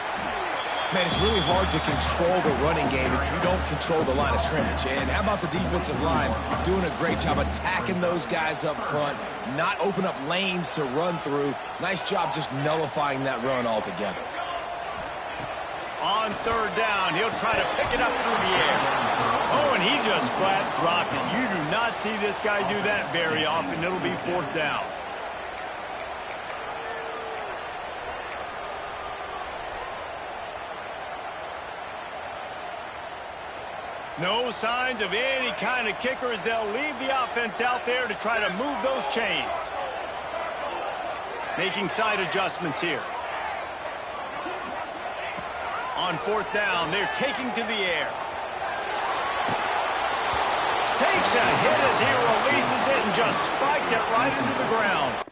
Man, it's really hard to control the running game if you don't control the line of scrimmage. And how about the defensive line doing a great job attacking those guys up front, not open up lanes to run through. Nice job just nullifying that run altogether. On third down, he'll try to pick it up through the air. Oh, and he just flat dropped it. You do not see this guy do that very often. It'll be fourth down. No signs of any kind of kicker as they'll leave the offense out there to try to move those chains. Making side adjustments here. On fourth down, they're taking to the air. Takes a hit as he releases it and just spiked it right into the ground.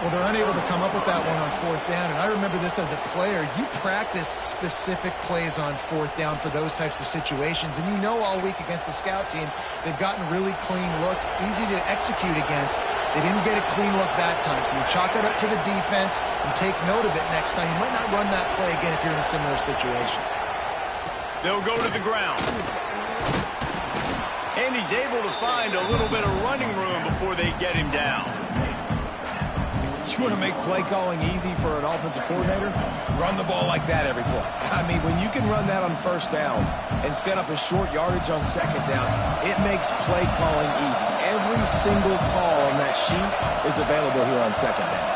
Well, they're unable to come up with that one on fourth down, and I remember this as a player. You practice specific plays on fourth down for those types of situations, and you know all week against the scout team, they've gotten really clean looks, easy to execute against. They didn't get a clean look that time, so you chalk it up to the defense and take note of it next time. You might not run that play again if you're in a similar situation. They'll go to the ground. And he's able to find a little bit of running room before they get him down. You want to make play calling easy for an offensive coordinator? Run the ball like that every play. I mean, when you can run that on first down and set up a short yardage on second down, it makes play calling easy. Every single call on that sheet is available here on second down.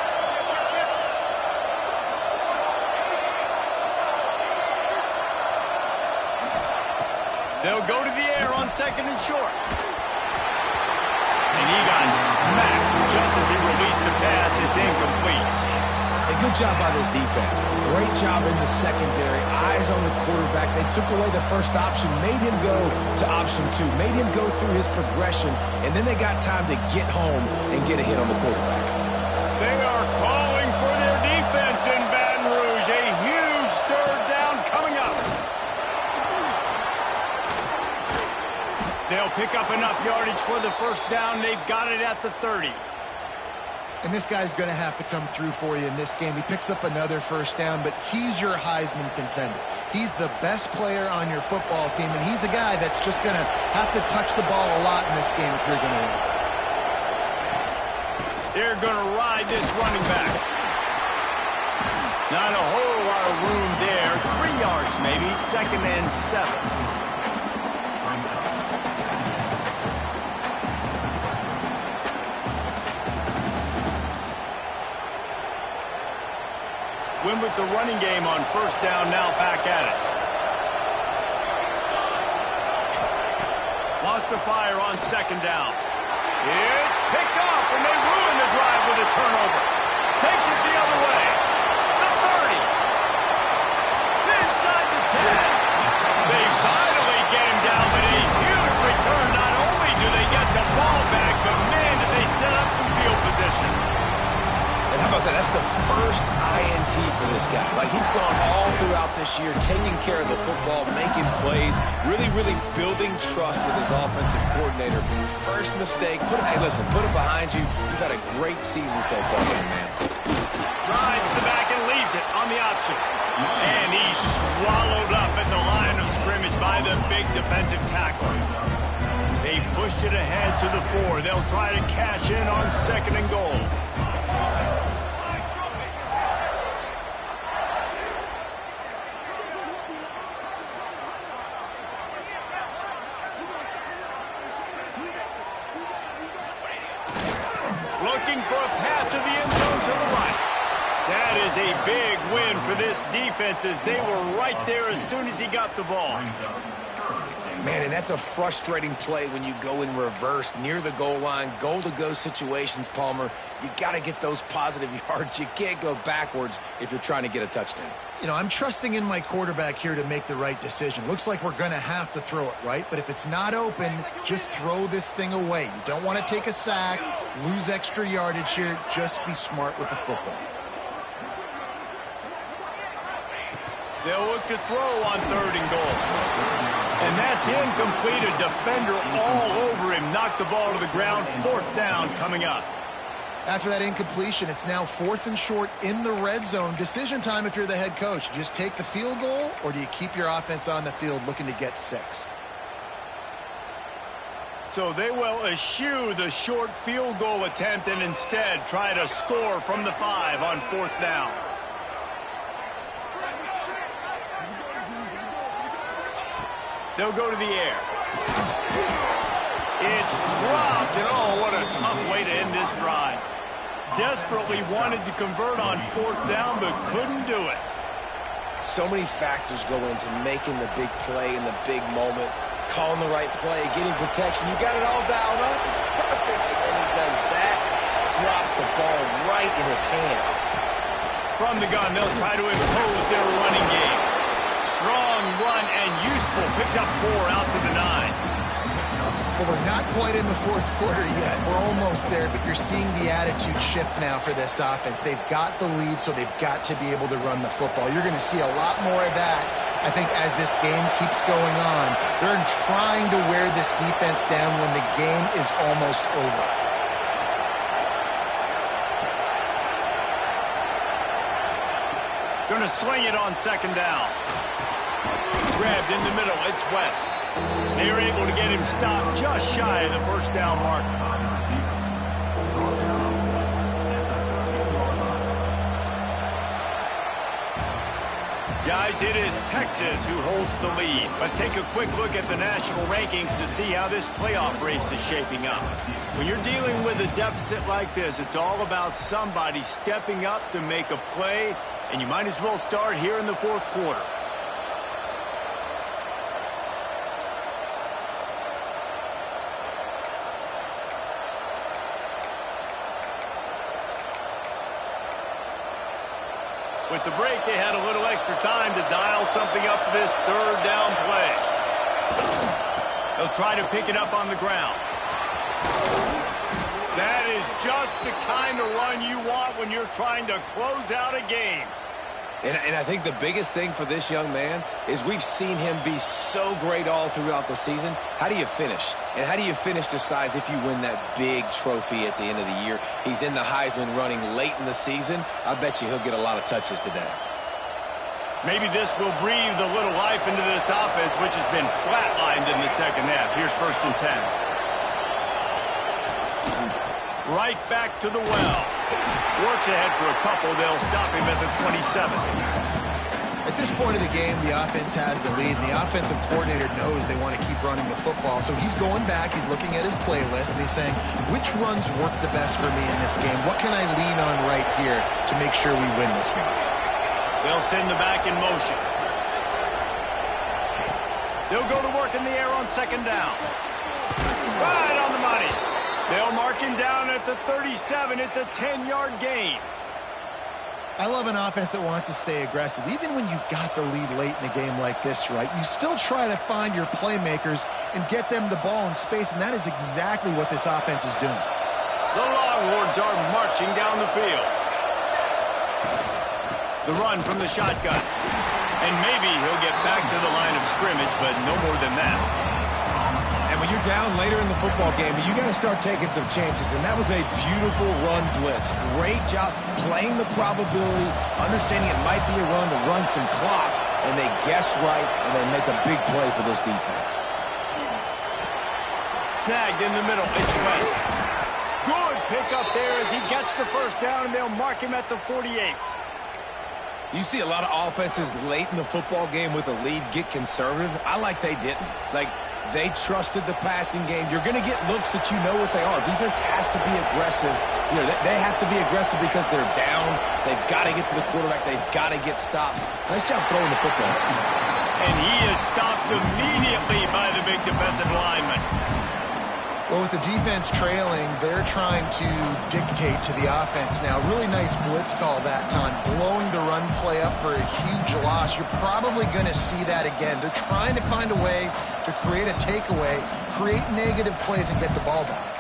They'll go to the air on second and short. And he got smacked just as he released the pass. It's incomplete. A good job by this defense. Great job in the secondary. Eyes on the quarterback. They took away the first option, made him go to option two, made him go through his progression, and then they got time to get home and get a hit on the quarterback. They are calling for their defense in Baton Rouge. A huge third down coming up. They'll pick up enough yardage for the first down. They've got it at the 30. And this guy's going to have to come through for you in this game. He picks up another first down, but he's your Heisman contender. He's the best player on your football team, and he's a guy that's just going to have to touch the ball a lot in this game if you're going to win. They're going to ride this running back. Not a whole lot of room there. 3 yards maybe, second and 7. Win with the running game on first down, now back at it. Lost the fire on second down. It's picked off, and they ruin the drive with a turnover. Takes it the other way. The 30. Inside the 10. They finally get him down, but a huge return. Not only do they get the ball back, but man, did they set up some field position. And how about that? That's the first INT for this guy. Like, he's gone all throughout this year, taking care of the football, making plays, really building trust with his offensive coordinator. First mistake, hey, listen, put it behind you. You've had a great season so far, man. Rides the back and leaves it on the option. And he's swallowed up at the line of scrimmage by the big defensive tackle. They've pushed it ahead to the 4. They'll try to cash in on second and goal. Looking for a path to the end zone to the right. That is a big win for this defense as they were right there as soon as he got the ball. Man, and that's a frustrating play when you go in reverse near the goal line, goal-to-go situations, Palmer. You got to get those positive yards. You can't go backwards if you're trying to get a touchdown. You know, I'm trusting in my quarterback here to make the right decision. Looks like we're going to have to throw it, right? But if it's not open, just throw this thing away. You don't want to take a sack, lose extra yardage here. Just be smart with the football. They'll look to throw on third and goal. And that's incomplete. A defender all over him. Knocked the ball to the ground. 4th down coming up. After that incompletion, it's now 4th and short in the red zone. Decision time if you're the head coach. Just take the field goal, or do you keep your offense on the field looking to get 6? So they will eschew the short field goal attempt and instead try to score from the 5 on 4th down. They'll go to the air. It's dropped, and oh, what a tough way to end this drive. Desperately wanted to convert on 4th down, but couldn't do it. So many factors go into making the big play in the big moment, calling the right play, getting protection. You got it all dialed up. It's perfect. And then he does that, drops the ball right in his hands. From the gun, they'll try to impose their running game. Strong run and useful. Picks up 4 out to the 9. Well, we're not quite in the 4th quarter yet. We're almost there, but you're seeing the attitude shift now for this offense. They've got the lead, so they've got to be able to run the football. You're going to see a lot more of that, I think, as this game keeps going on. They're trying to wear this defense down when the game is almost over. Going to swing it on 2nd down. Grabbed in the middle. It's West. They were able to get him stopped just shy of the 1st down mark. Guys, it is Texas who holds the lead. Let's take a quick look at the national rankings to see how this playoff race is shaping up. When you're dealing with a deficit like this, it's all about somebody stepping up to make a play, and you might as well start here in the 4th quarter. With the break, they had a little extra time to dial something up for this 3rd down play. They'll try to pick it up on the ground. That is just the kind of run you want when you're trying to close out a game. And I think the biggest thing for this young man is we've seen him be so great all throughout the season. How do you finish? And how do you finish decides if you win that big trophy at the end of the year. He's in the Heisman running late in the season. I bet you he'll get a lot of touches today. Maybe this will breathe a little life into this offense, which has been flatlined in the 2nd half. Here's 1st and 10. Right back to the well. Works ahead for a couple. They'll stop him at the 27. At this point of the game, the offense has the lead, and the offensive coordinator knows they want to keep running the football. So he's going back, he's looking at his playlist, and he's saying, which runs work the best for me in this game? What can I lean on right here to make sure we win this one? They'll send the back in motion. They'll go to work in the air on 2nd down. Right on the money. They'll mark him down at the 37. It's a 10-yard gain. I love an offense that wants to stay aggressive. Even when you've got the lead late in a game like this, right, you still try to find your playmakers and get them the ball in space, and that is exactly what this offense is doing. The Longhorns are marching down the field. The run from the shotgun. And maybe he'll get back to the line of scrimmage, but no more than that. And when you're down later in the football game, you got to start taking some chances. And that was a beautiful run blitz. Great job playing the probability, understanding it might be a run to run some clock. And they guess right, and they make a big play for this defense. Snagged in the middle. It's West. Good pick up there as he gets the 1st down, and they'll mark him at the 48. You see a lot of offenses late in the football game with a lead get conservative. I like they didn't. Like, they trusted the passing game. You're going to get looks that you know what they are. Defense has to be aggressive. You know, they have to be aggressive because they're down. They've got to get to the quarterback. They've got to get stops. Nice job throwing the football. And he is stopped immediately by the big defensive lineman. Well, with the defense trailing, they're trying to dictate to the offense now. Really nice blitz call that time, blowing the run play up for a huge loss. You're probably going to see that again. They're trying to find a way to create a takeaway, create negative plays, and get the ball back.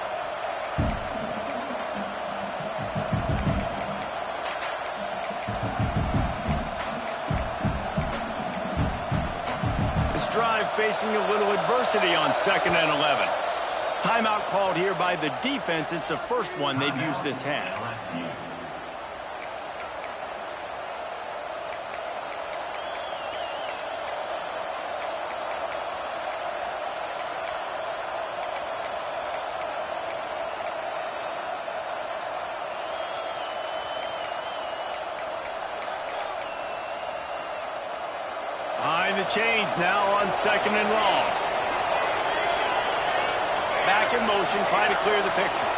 drive facing a little adversity on 2nd and 11. Timeout called here by the defense. It's the first one they've used this half. Behind the chains now on 2nd and long. Back in motion, trying to clear the picture.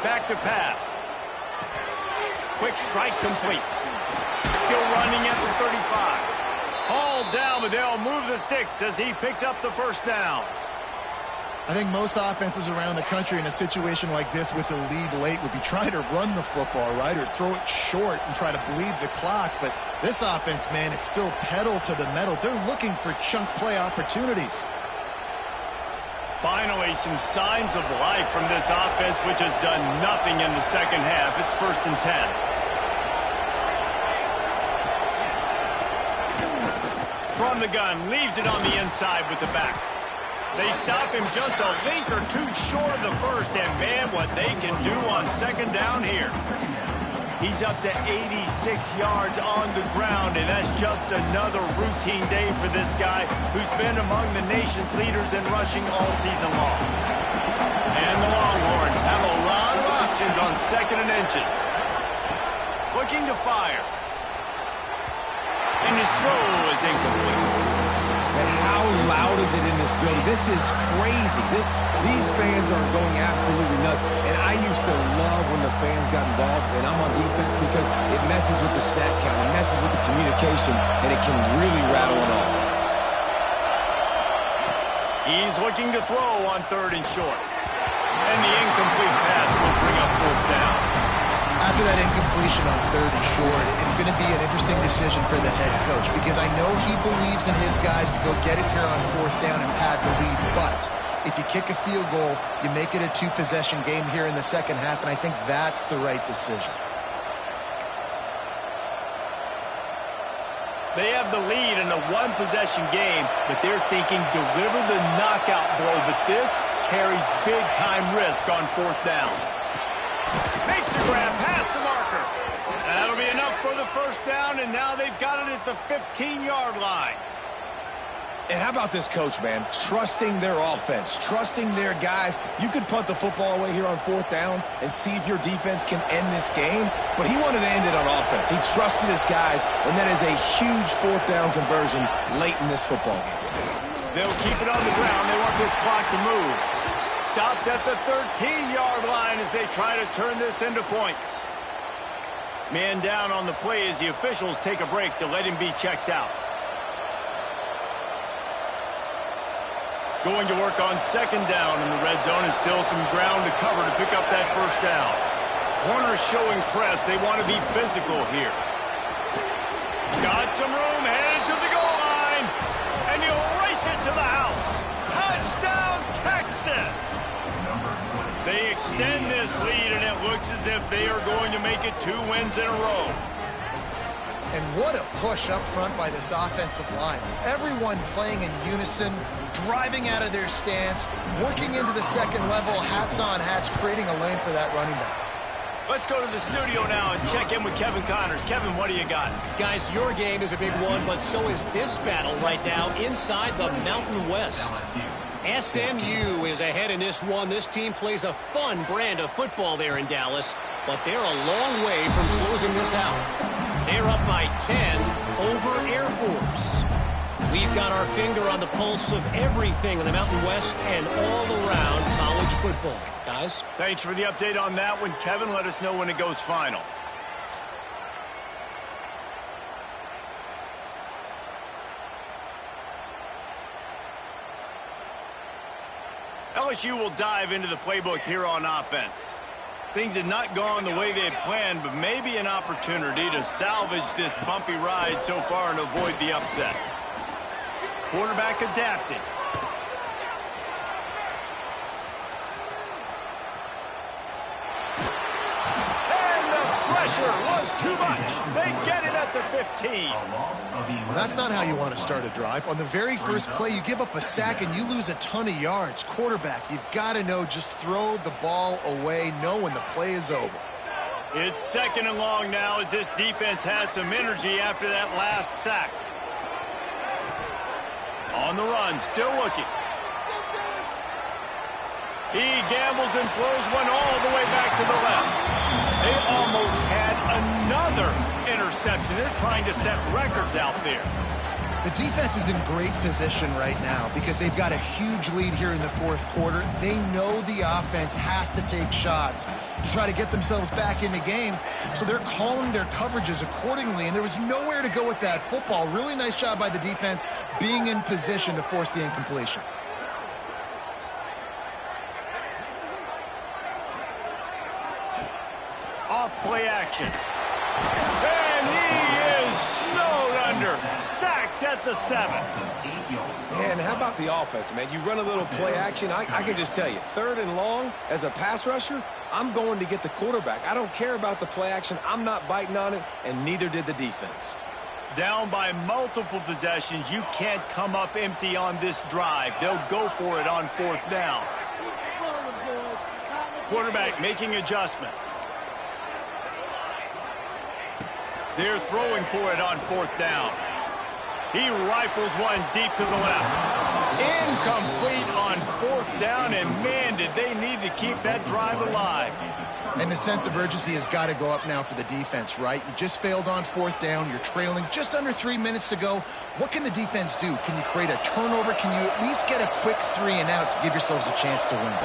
Back to pass. Quick strike complete. Still running at the 35. Hauled down, but they'll move the sticks as he picks up the first down. I think most offenses around the country in a situation like this with the lead late would be trying to run the football, right, or throw it short and try to bleed the clock. But this offense, man, it's still pedal to the metal. They're looking for chunk play opportunities. Finally, some signs of life from this offense, which has done nothing in the second half. It's 1st and 10. From the gun, leaves it on the inside with the back. They stop him just a link or two short of the first, and man, what they can do on 2nd down here. He's up to 86 yards on the ground, and that's just another routine day for this guy who's been among the nation's leaders in rushing all season long. And the Longhorns have a lot of options on 2nd and inches. Looking to fire. And his throw is incomplete. And how loud is it in this building? This is crazy. These fans are going absolutely nuts. And I used to love when the fans got involved, and I'm on defense because it messes with the snap count, it messes with the communication, and it can really rattle an offense. He's looking to throw on 3rd and short. And the incomplete pass will bring up 4th down. After that incompletion on 3rd and short, it's going to be an interesting decision for the head coach because I know he believes in his guys to go get it here on 4th down and pad the lead. But if you kick a field goal, you make it a 2-possession game here in the second half, and I think that's the right decision. They have the lead in a 1-possession game, but they're thinking deliver the knockout blow. But this carries big-time risk on 4th down. Makes the grab past the marker. That'll be enough for the first down, and now they've got it at the 15-yard line. And how about this coach, man? Trusting their offense, trusting their guys. You could punt the football away here on 4th down and see if your defense can end this game, but he wanted to end it on offense. He trusted his guys, and that is a huge 4th down conversion late in this football game. They'll keep it on the ground. They want this clock to move. Stopped at the 13-yard line as they try to turn this into points. Man down on the play as the officials take a break to let him be checked out. Going to work on 2nd down in the red zone, and still some ground to cover to pick up that first down. Corners showing press. They want to be physical here. Got some room, headed to the goal line, and he'll race it to the house. Touchdown, Texas! They extend this lead, and it looks as if they are going to make it 2 wins in a row. And what a push up front by this offensive line. Everyone playing in unison, driving out of their stance, working into the second level, hats on hats, creating a lane for that running back. Let's go to the studio now and check in with Kevin Connors. Kevin, what do you got? Guys, your game is a big one, but so is this battle right now inside the Mountain West. SMU is ahead in this one. This team plays a fun brand of football there in Dallas, but they're a long way from closing this out. They're up by 10 over Air Force. We've got our finger on the pulse of everything in the Mountain West and all around college football. Guys? Thanks for the update on that one, Kevin. Let us know when it goes final. LSU will dive into the playbook here on offense. Things had not gone the way they had planned, but maybe an opportunity to salvage this bumpy ride so far and avoid the upset. Quarterback adapting. And the pressure was too much. They get it at the 15. Well, that's not how you want to start a drive. On the very first play, you give up a sack and you lose a ton of yards. Quarterback, you've got to know, just throw the ball away, know when the play is over. It's 2nd and long now as this defense has some energy after that last sack. On the run, still looking. He gambles and throws one all the way back to the left. They almost had another interception. They're trying to set records out there. The defense is in great position right now because they've got a huge lead here in the 4th quarter. They know the offense has to take shots to try to get themselves back in the game, so they're calling their coverages accordingly, and there was nowhere to go with that football. Really nice job by the defense being in position to force the incompletion. Off play action. And he is snowed under. Sacked at the 7. Man, how about the offense, man? You run a little play action. I can just tell you, 3rd and long, as a pass rusher, I'm going to get the quarterback. I don't care about the play action. I'm not biting on it, and neither did the defense. Down by multiple possessions. You can't come up empty on this drive. They'll go for it on 4th down. Quarterback making adjustments. They're throwing for it on 4th down. He rifles one deep to the left. Incomplete on 4th down, and man, did they need to keep that drive alive. And the sense of urgency has got to go up now for the defense, right? You just failed on 4th down. You're trailing just under 3 minutes to go. What can the defense do? Can you create a turnover? Can you at least get a quick 3 and out to give yourselves a chance to win?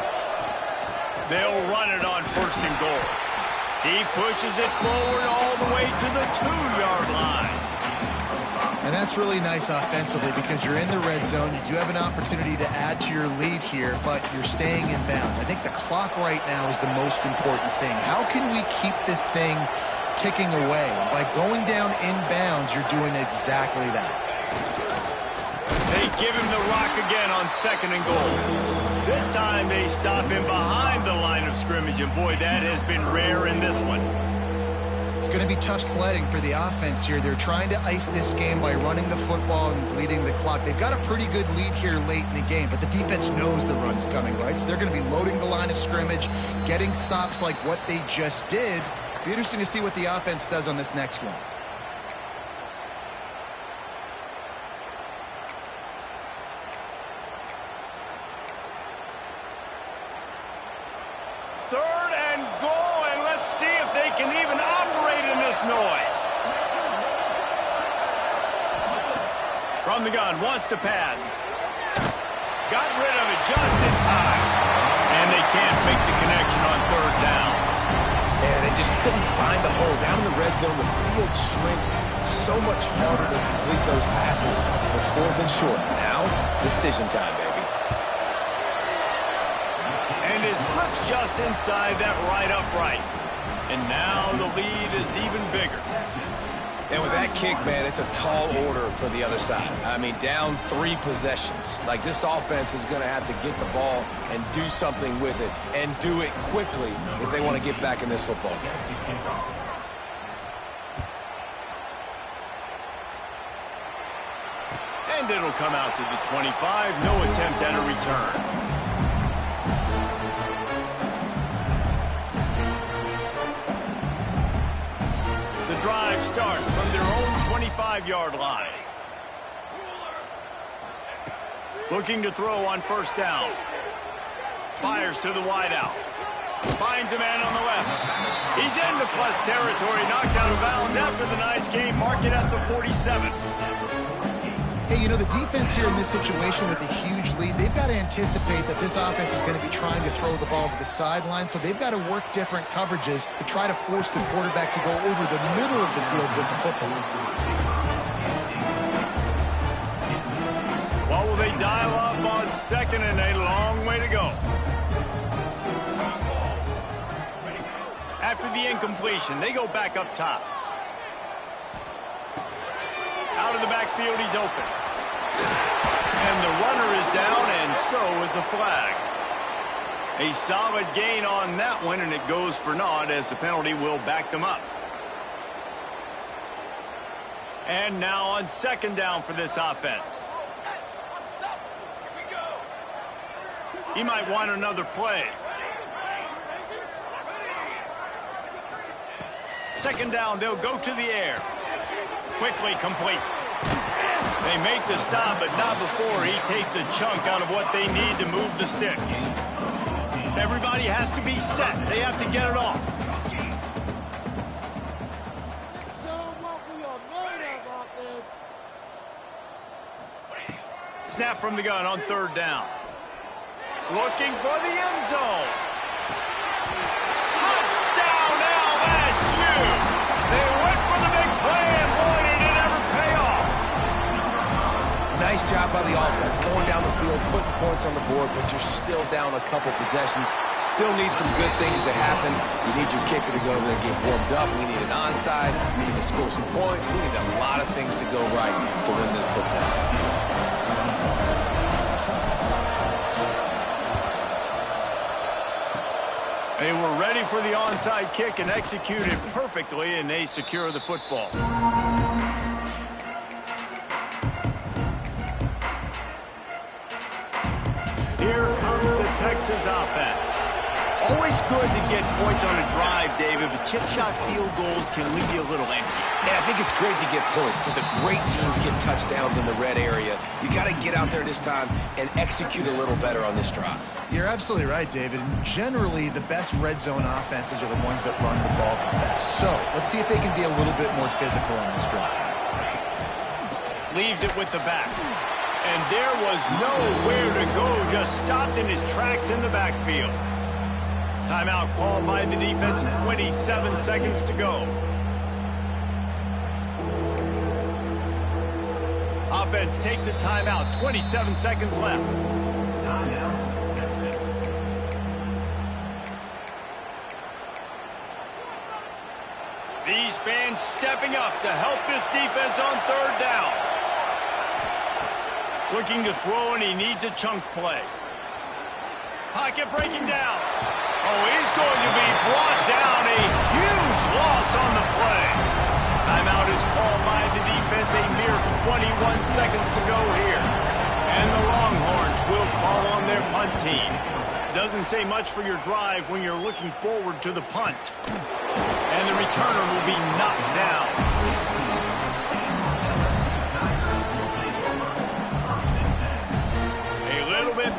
They'll run it on 1st and goal. He pushes it forward all the way to the 2-yard line. And that's really nice offensively because you're in the red zone. You do have an opportunity to add to your lead here, but you're staying in bounds. I think the clock right now is the most important thing. How can we keep this thing ticking away? By going down in bounds, you're doing exactly that. They give him the rock again on 2nd and goal. This time they stop him behind the line of scrimmage, and boy, that has been rare in this one. It's going to be tough sledding for the offense here. They're trying to ice this game by running the football and bleeding the clock. They've got a pretty good lead here late in the game, but the defense knows the run's coming, right? So they're going to be loading the line of scrimmage, getting stops like what they just did. It'll be interesting to see what the offense does on this next one. Can even operate in this noise. From the gun, wants to pass. Got rid of it just in time. And they can't make the connection on 3rd down. And they just couldn't find the hole. Down in the red zone, the field shrinks. So much harder to complete those passes. But 4th and short. Now, decision time, baby. And it slips just inside that right upright. And now the lead is even bigger. And with that kick, man, it's a tall order for the other side. I mean, down 3 possessions. Like, this offense is going to have to get the ball and do something with it, and do it quickly if they want to get back in this football game. And it'll come out to the 25. No attempt at a return. Drive starts from their own 25-yard line. Looking to throw on 1st down. Fires to the wideout. Finds a man on the left. He's into plus territory, knocked out of bounds after the nice game. Mark it at the 47. Hey, you know, the defense here in this situation with a huge lead, they've got to anticipate that this offense is going to be trying to throw the ball to the sideline, so they've got to work different coverages to try to force the quarterback to go over the middle of the field with the football. Well, will they dial up on 2nd and a long way to go? After the incompletion, they go back up top. Out of the backfield, he's open. And the runner is down, and so is a flag. A solid gain on that one, and it goes for naught as the penalty will back them up. And now on 2nd down for this offense. He might want another play. 2nd down, they'll go to the air. Quickly complete. They make the stop, but not before he takes a chunk out of what they need to move the sticks. Everybody has to be set. They have to get it off. Snap from the gun on 3rd down. Looking for the end zone. Touchdown LSU! They went for the big play, and boy, did it ever pay off. Nice job by the offense, going down the field, putting points on the board, but you're still down a couple possessions. Still need some good things to happen. You need your kicker to go over there and get warmed up. We need an onside. We need to score some points. We need a lot of things to go right to win this football game. They were ready for the onside kick and executed perfectly, and they secure the football. Here comes the Texas offense. Always good to get points on a drive, David, but chip shot field goals can leave you a little empty. Yeah, I think it's great to get points, but the great teams get touchdowns in the red area. You got to get out there this time and execute a little better on this drive. You're absolutely right, David. And generally, the best red zone offenses are the ones that run the ball the best. So let's see if they can be a little bit more physical on this drive. Leaves it with the back. And there was nowhere to go, just stopped in his tracks in the backfield. Timeout called by the defense, 27 seconds to go. Offense takes a timeout, 27 seconds left. These fans stepping up to help this defense on 3rd down. Looking to throw, and he needs a chunk play. Pocket breaking down. Oh, he's going to be brought down. A huge loss on the play. Timeout is called by the defense. A mere 21 seconds to go here. And the Longhorns will call on their punt team. Doesn't say much for your drive when you're looking forward to the punt. And the returner will be knocked down.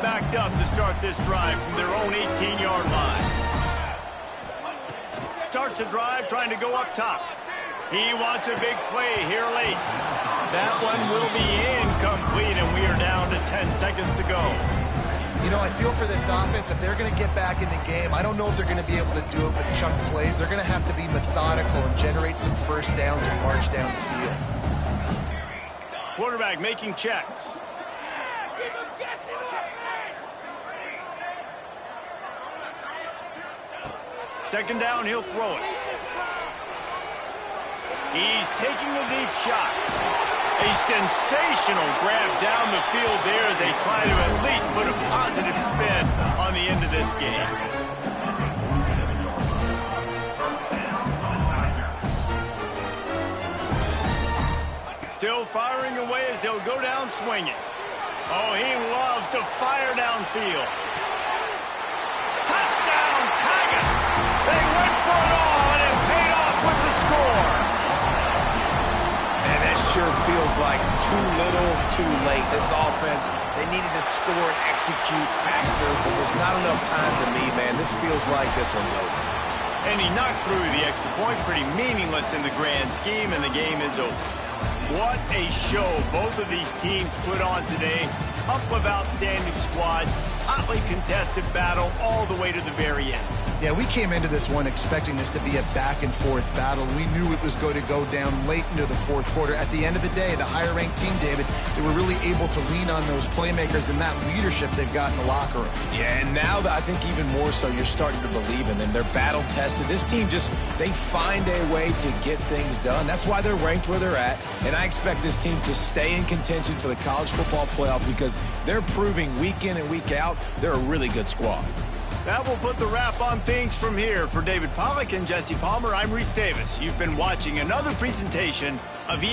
Backed up to start this drive from their own 18-yard line. Starts the drive trying to go up top. He wants a big play here late. That one will be incomplete, and we are down to 10 seconds to go. You know, I feel for this offense, if they're going to get back in the game, I don't know if they're going to be able to do it with chunk plays. They're going to have to be methodical and generate some first downs and march down the field. Quarterback making checks. 2nd down, he'll throw it. He's taking a deep shot. A sensational grab down the field there as they try to at least put a positive spin on the end of this game. Still firing away as they'll go down swinging. Oh, he loves to fire downfield. Touchdown, Tigers! They went for it all, and it paid off with the score. And that sure feels like too little, too late. This offense, they needed to score and execute faster, but there's not enough time for me, man. This feels like this one's over. And he knocked through the extra point, pretty meaningless in the grand scheme, and the game is over. What a show both of these teams put on today. Couple of outstanding squads, hotly contested battle all the way to the very end. Yeah, we came into this one expecting this to be a back-and-forth battle. We knew it was going to go down late into the 4th quarter. At the end of the day, the higher-ranked team, David, they were really able to lean on those playmakers and that leadership they've got in the locker room. Yeah, and now I think even more so, you're starting to believe in them. They're battle-tested. This team they find a way to get things done. That's why they're ranked where they're at, and I expect this team to stay in contention for the college football playoff because they're proving week in and week out they're a really good squad. That will put the wrap on things from here. For David Pollack and Jesse Palmer, I'm Reese Davis. You've been watching another presentation of